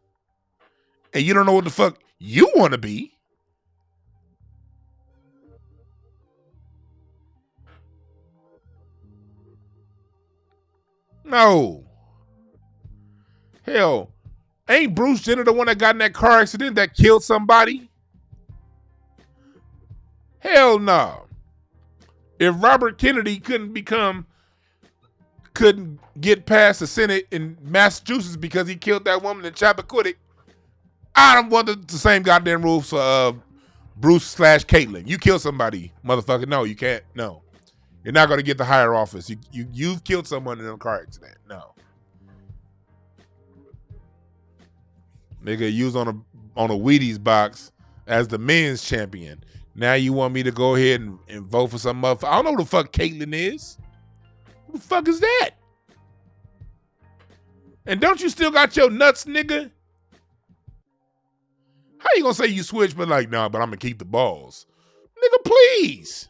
And you don't know what the fuck you want to be. No. Hell, ain't Bruce Jenner the one that got in that car accident that killed somebody? Hell no. If Robert Kennedy couldn't get past the Senate in Massachusetts because he killed that woman in Chappaquiddick, I don't want the same goddamn rules for Bruce / Caitlyn. You kill somebody, motherfucker. No, you can't. No. You're not going to get the higher office. You've killed someone in a car accident. No. Nigga, you was on a Wheaties box as the men's champion. Now you want me to go ahead and vote for some motherfucker. I don't know who the fuck Caitlyn is. Who the fuck is that? And don't you still got your nuts, nigga? How you gonna say you switch, but like, nah, but I'm gonna keep the balls? Nigga, please.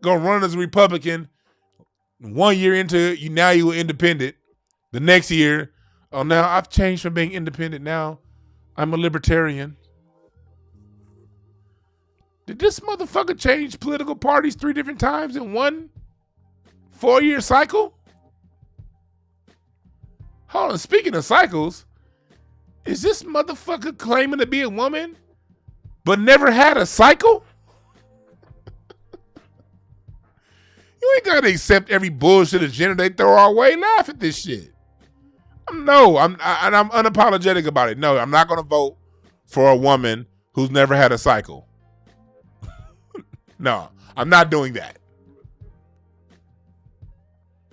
Gonna run as a Republican. 1 year into it, now you were independent. The next year, oh, now I've changed from being independent. Now I'm a libertarian. Did this motherfucker change political parties 3 different times in one 4-year cycle? Hold on, speaking of cycles, is this motherfucker claiming to be a woman but never had a cycle? You ain't gotta accept every bullshit agenda they throw our way. Laugh at this shit. No, I'm unapologetic about it. No, I'm not gonna vote for a woman who's never had a cycle. No, I'm not doing that.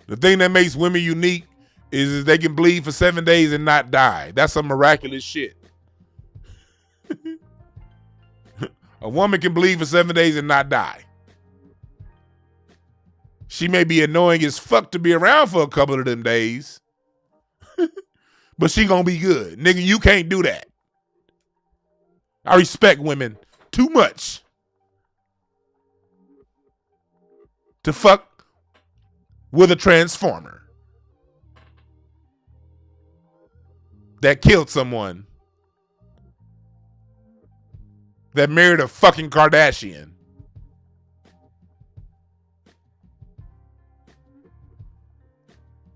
The thing that makes women unique is they can bleed for 7 days and not die. That's some miraculous shit. A woman can bleed for 7 days and not die. She may be annoying as fuck to be around for a couple of them days, but she gonna be good. Nigga, you can't do that. I respect women too much to fuck with a transformer that killed someone, that married a fucking Kardashian.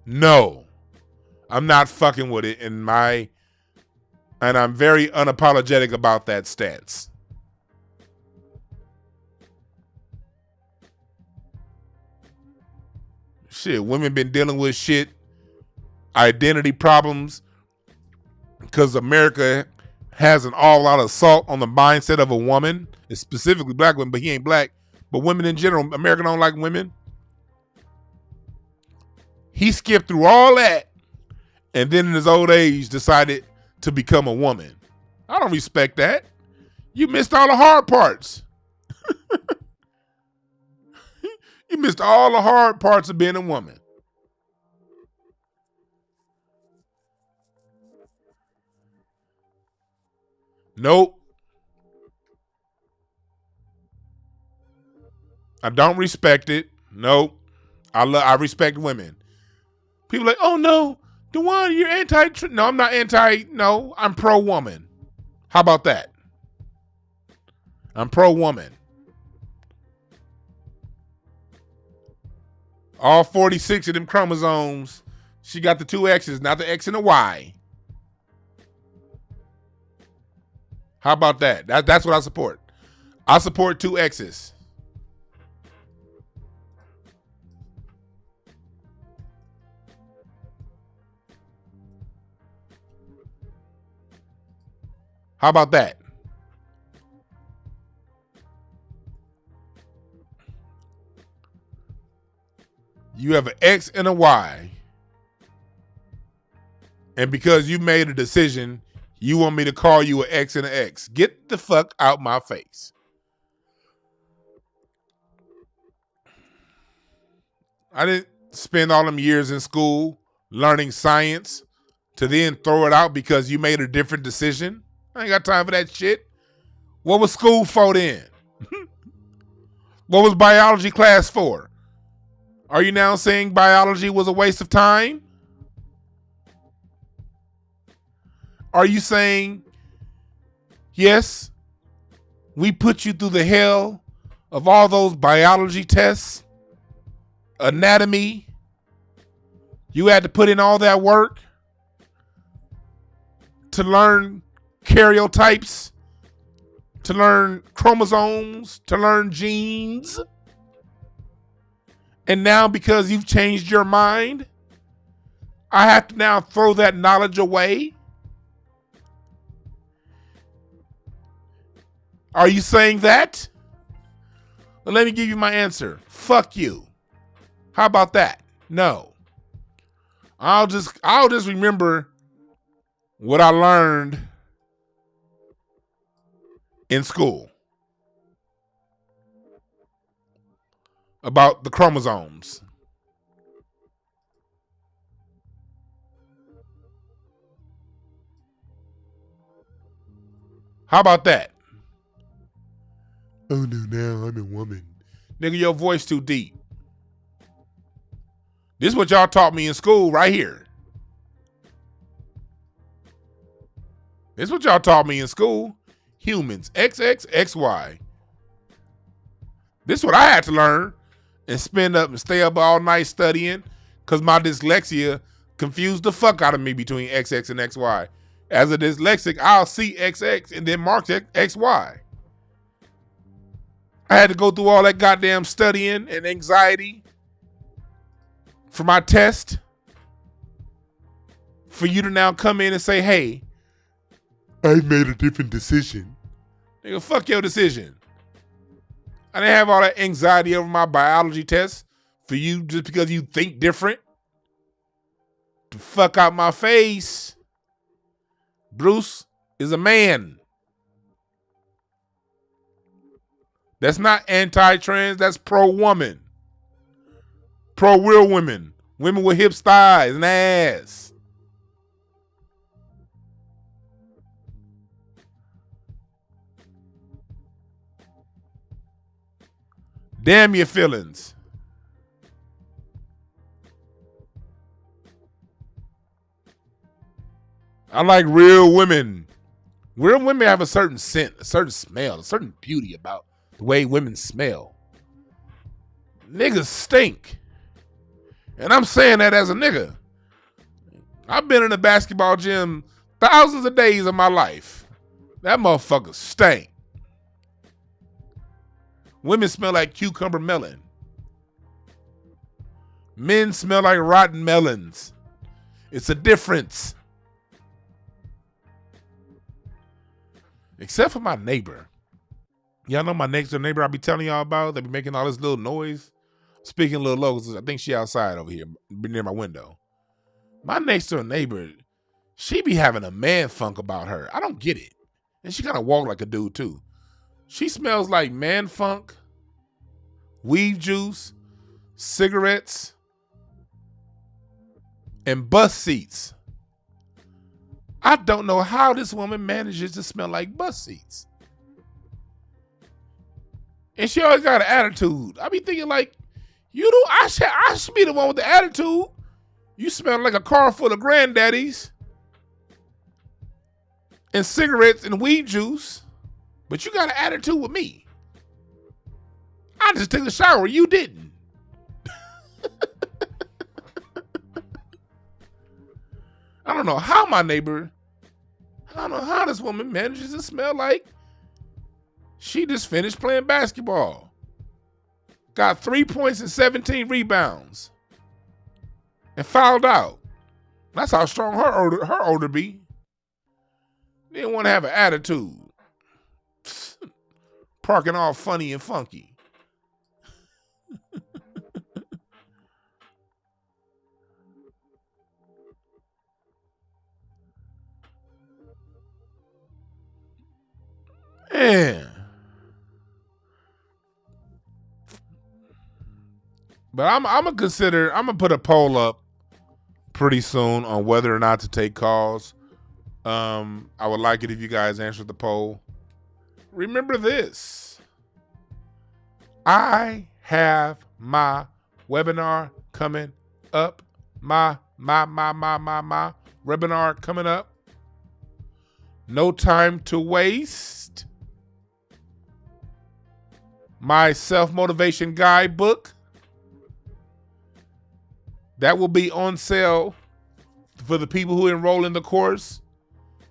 No, I'm not fucking with it and I'm very unapologetic about that stance. Shit, women been dealing with shit, identity problems, because America has an all-out assault on the mindset of a woman, specifically black women, but he ain't black. But women in general, America don't like women. He skipped through all that and then in his old age decided to become a woman. I don't respect that. You missed all the hard parts. You missed all the hard parts of being a woman. Nope. I don't respect it. Nope. I respect women. People are like, oh no, Dwan, you're anti. No, I'm not anti. No, I'm pro-woman. How about that? I'm pro-woman. All 46 of them chromosomes. She got the 2 X's, not the X and the Y. How about that? That's what I support. I support 2 X's. How about that? You have an X and a Y. And because you made a decision, you want me to call you an X and an X. Get the fuck out my face. I didn't spend all them years in school learning science to then throw it out because you made a different decision. I ain't got time for that shit. What was school for then? What was biology class for? Are you now saying biology was a waste of time? Are you saying, yes, we put you through the hell of all those biology tests, anatomy, you had to put in all that work to learn karyotypes, to learn chromosomes, to learn genes. And now because you've changed your mind, I have to now throw that knowledge away? Are you saying that? Well, let me give you my answer. Fuck you. How about that? No. I'll just remember what I learned in school about the chromosomes. How about that? Oh no, now I'm a woman. Nigga, your voice too deep. This is what y'all taught me in school right here. This is what y'all taught me in school. Humans, XX, XY. This is what I had to learn and spend up and stay up all night studying because my dyslexia confused the fuck out of me between XX and XY. As a dyslexic, I'll see XX and then mark XY. I had to go through all that goddamn studying and anxiety for my test for you to now come in and say, hey, I made a different decision. Nigga, fuck your decision. I didn't have all that anxiety over my biology test for you just because you think different. The fuck out my face. Bruce is a man. That's not anti-trans, that's pro-woman. Pro-real women. Women with hips, thighs, and ass. Damn your feelings. I like real women. Real women have a certain scent, a certain smell, a certain beauty about the way women smell. Niggas stink. And I'm saying that as a nigga. I've been in a basketball gym thousands of days of my life. That motherfucker stank. Women smell like cucumber melon. Men smell like rotten melons. It's a difference. Except for my neighbor. Y'all know my next door neighbor I be telling y'all about? They be making all this little noise. Speaking a little low, I think she outside over here, near my window. My next door neighbor, she be having a man funk about her. I don't get it. And she kind of walk like a dude too. She smells like man funk, weed juice, cigarettes, and bus seats. I don't know how this woman manages to smell like bus seats. And she always got an attitude. I be thinking like, I should be the one with the attitude. You smell like a car full of granddaddies and cigarettes and weed juice, but you got an attitude with me. I just took a shower. You didn't. I don't know how I don't know how this woman manages to smell like she just finished playing basketball. Got 3 points and 17 rebounds. And fouled out. That's how strong her odor be. Didn't want to have an attitude. Parking all funny and funky. Man. But I'm gonna put a poll up pretty soon on whether or not to take calls. I would like it if you guys answered the poll. Remember this. I have my webinar coming up. My webinar coming up. No time to waste. My self-motivation guidebook. That will be on sale for the people who enroll in the course.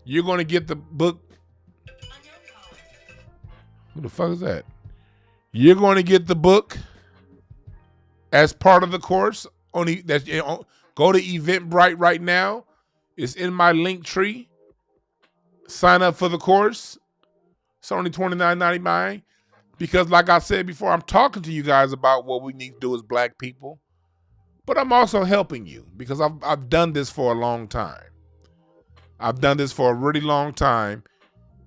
You're going to get the book. Who the fuck is that? You're going to get the book as part of the course. Go to Eventbrite right now. It's in my link tree. Sign up for the course. It's only $29.99. Because like I said before, I'm talking to you guys about what we need to do as black people. But I'm also helping you because I've done this for a long time. I've done this for a really long time,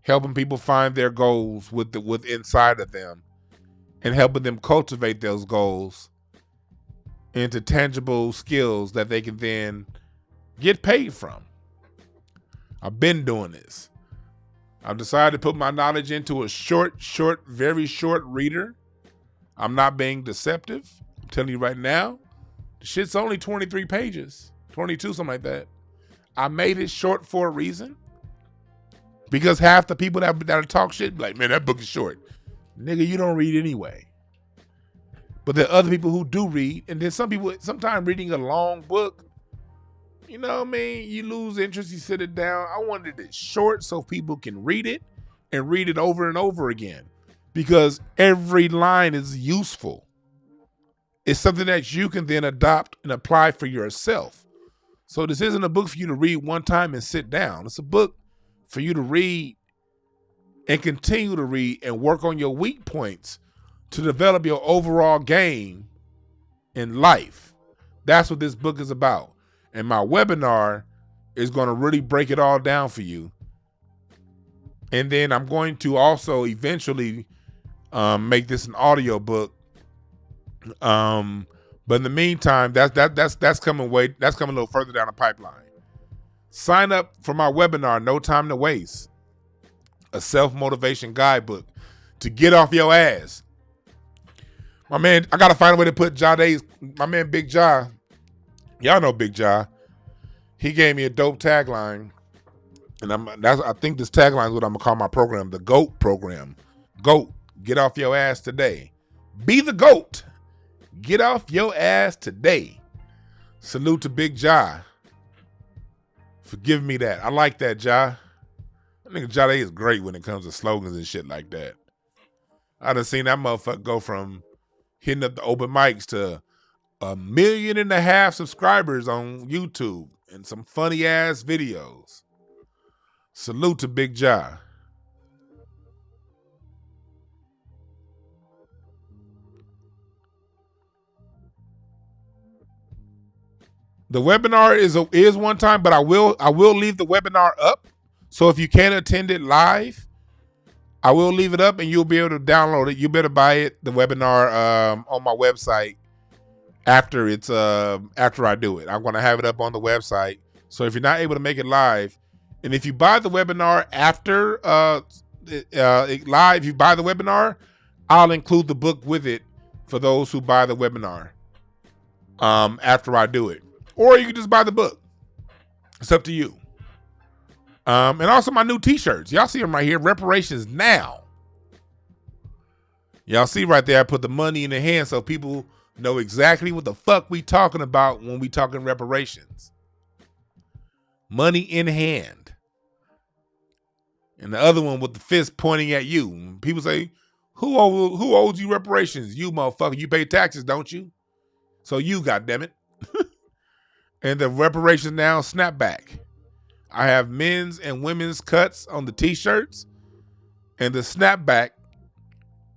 helping people find their goals with inside of them and helping them cultivate those goals into tangible skills that they can then get paid from. I've been doing this. I've decided to put my knowledge into a very short reader. I'm not being deceptive. I'm telling you right now, the shit's only 23 pages, 22, something like that. I made it short for a reason. Because half the people that talk shit be like, man, that book is short. Nigga, you don't read anyway. But there are other people who do read. And then some people, sometimes reading a long book, you know what I mean? You lose interest, you sit it down. I wanted it short so people can read it and read it over and over again. Because every line is useful. It's something that you can then adopt and apply for yourself. So this isn't a book for you to read one time and sit down. It's a book for you to read and continue to read and work on your weak points to develop your overall game in life. That's what this book is about. And my webinar is going to really break it all down for you. And then I'm going to also eventually make this an audio book. But in the meantime, that's coming a little further down the pipeline. Sign up for my webinar, No Time to Waste, a self-motivation guidebook to get off your ass. My man, I got to find a way to put my man Big Ja. Y'all know Big Ja. He gave me a dope tagline. And I think this tagline is what I'm going to call my program, the GOAT program. GOAT, get off your ass today. Be the GOAT. Get off your ass today. Salute to Big Ja. For giving me that. I like that, Ja. I think Ja is great when it comes to slogans and shit like that. I done seen that motherfucker go from hitting up the open mics to 1.5 million subscribers on YouTube and some funny ass videos. Salute to Big Ja. The webinar is one time, but I will leave the webinar up. So if you can't attend it live, I will leave it up and you'll be able to download it. You better buy it, the webinar, on my website after I do it. I'm going to have it up on the website. So if you're not able to make it live, and if you buy the webinar after live, if you buy the webinar, I'll include the book with it for those who buy the webinar after I do it. Or you can just buy the book. It's up to you. And also my new t-shirts. Y'all see them right here. Reparations now. Y'all see right there, I put the money in the hand so people know exactly what the fuck we talking about when we talking reparations. Money in hand. And the other one with the fist pointing at you. People say, who owes you reparations? You motherfucker. You pay taxes, don't you? So you, goddammit. And the Reparations Now snapback. I have men's and women's cuts on the t-shirts. And the snapback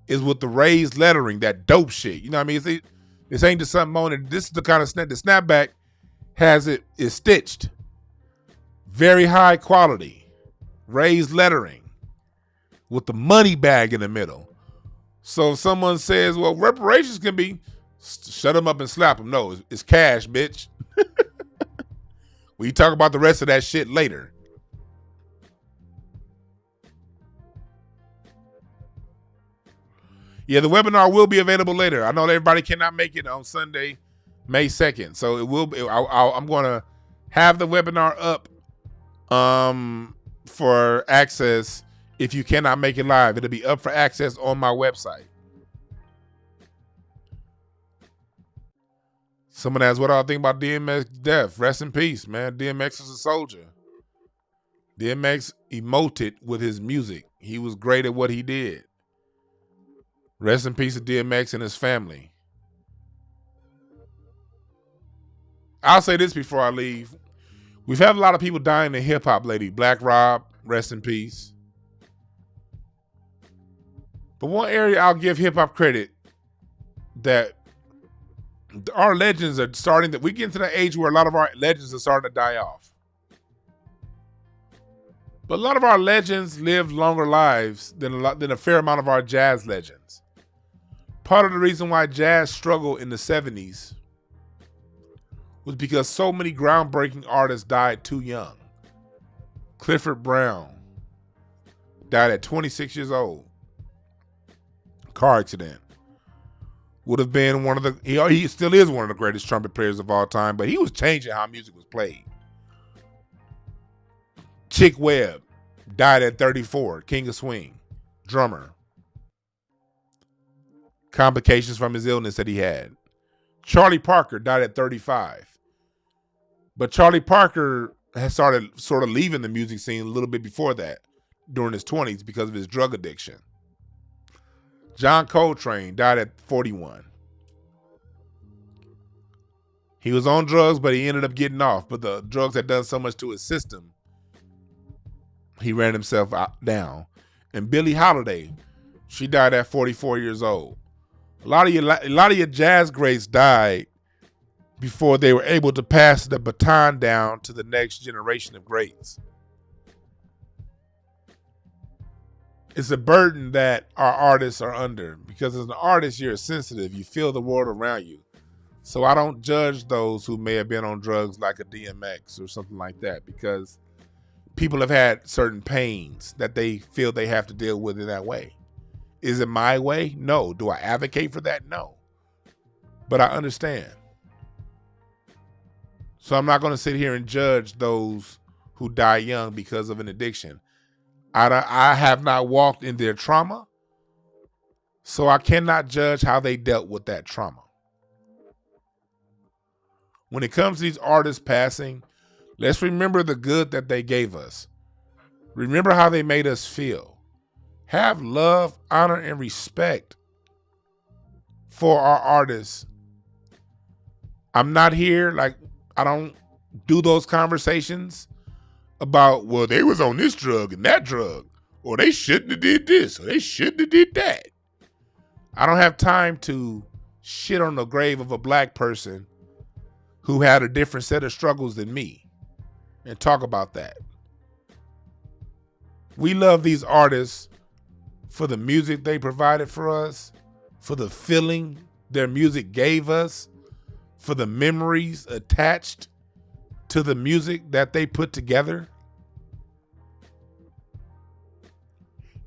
is with the raised lettering, that dope shit. You know what I mean? This ain't just something on it. This is the kind of the snapback is stitched. Very high quality. Raised lettering. With the money bag in the middle. So if someone says, well, reparations can be, shut them up and slap them. No, it's cash, bitch. We talk about the rest of that shit later. Yeah, the webinar will be available later. I know everybody cannot make it on Sunday, May 2nd. So it will be, I'm going to have the webinar up for access. If you cannot make it live, it'll be up for access on my website. Someone asks, what do I think about DMX death? Rest in peace, man. DMX was a soldier. DMX emoted with his music. He was great at what he did. Rest in peace to DMX and his family. I'll say this before I leave. We've had a lot of people dying in hip-hop lately. Black Rob, rest in peace. But one area I'll give hip-hop credit that our legends are starting we get into the age where a lot of our legends are starting to die off. But a lot of our legends lived longer lives than a fair amount of our jazz legends. Part of the reason why jazz struggled in the 70s was because so many groundbreaking artists died too young. Clifford Brown, died at 26 years old. Car accident. Would have been one of the, he still is one of the greatest trumpet players of all time, but he was changing how music was played. Chick Webb died at 34, king of swing, drummer. Complications from his illness that he had. Charlie Parker died at 35. But Charlie Parker had started sort of leaving the music scene a little bit before that, during his 20s, because of his drug addiction. John Coltrane died at 41. He was on drugs, but he ended up getting off. But the drugs had done so much to his system, he ran himself down. And Billie Holiday, she died at 44 years old. A lot of your jazz greats died before they were able to pass the baton down to the next generation of greats. It's a burden that our artists are under, because as an artist, you're sensitive. You feel the world around you. So I don't judge those who may have been on drugs like a DMX or something like that, because people have had certain pains that they feel they have to deal with in that way. Is it my way? No. Do I advocate for that? No. But I understand. So I'm not going to sit here and judge those who die young because of an addiction. I have not walked in their trauma, so I cannot judge how they dealt with that trauma. When it comes to these artists passing, let's remember the good that they gave us. Remember how they made us feel. Have love, honor, and respect for our artists. I'm not here, I don't do those conversations about, well, they was on this drug and that drug, or they shouldn't have did this, or they shouldn't have did that. I don't have time to shit on the grave of a black person who had a different set of struggles than me and talk about that. We love these artists for the music they provided for us, for the feeling their music gave us, for the memories attached to the music that they put together.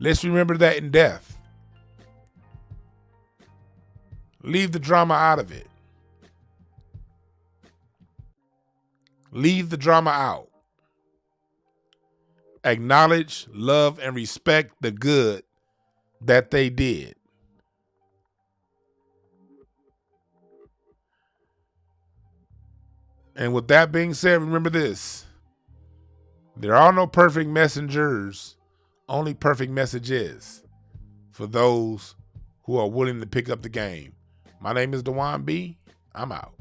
Let's remember that in death. Leave the drama out of it. Leave the drama out. Acknowledge, love, and respect the good that they did. And with that being said, remember this. There are no perfect messengers, only perfect messages for those who are willing to pick up the game. My name is Dwan B. I'm out.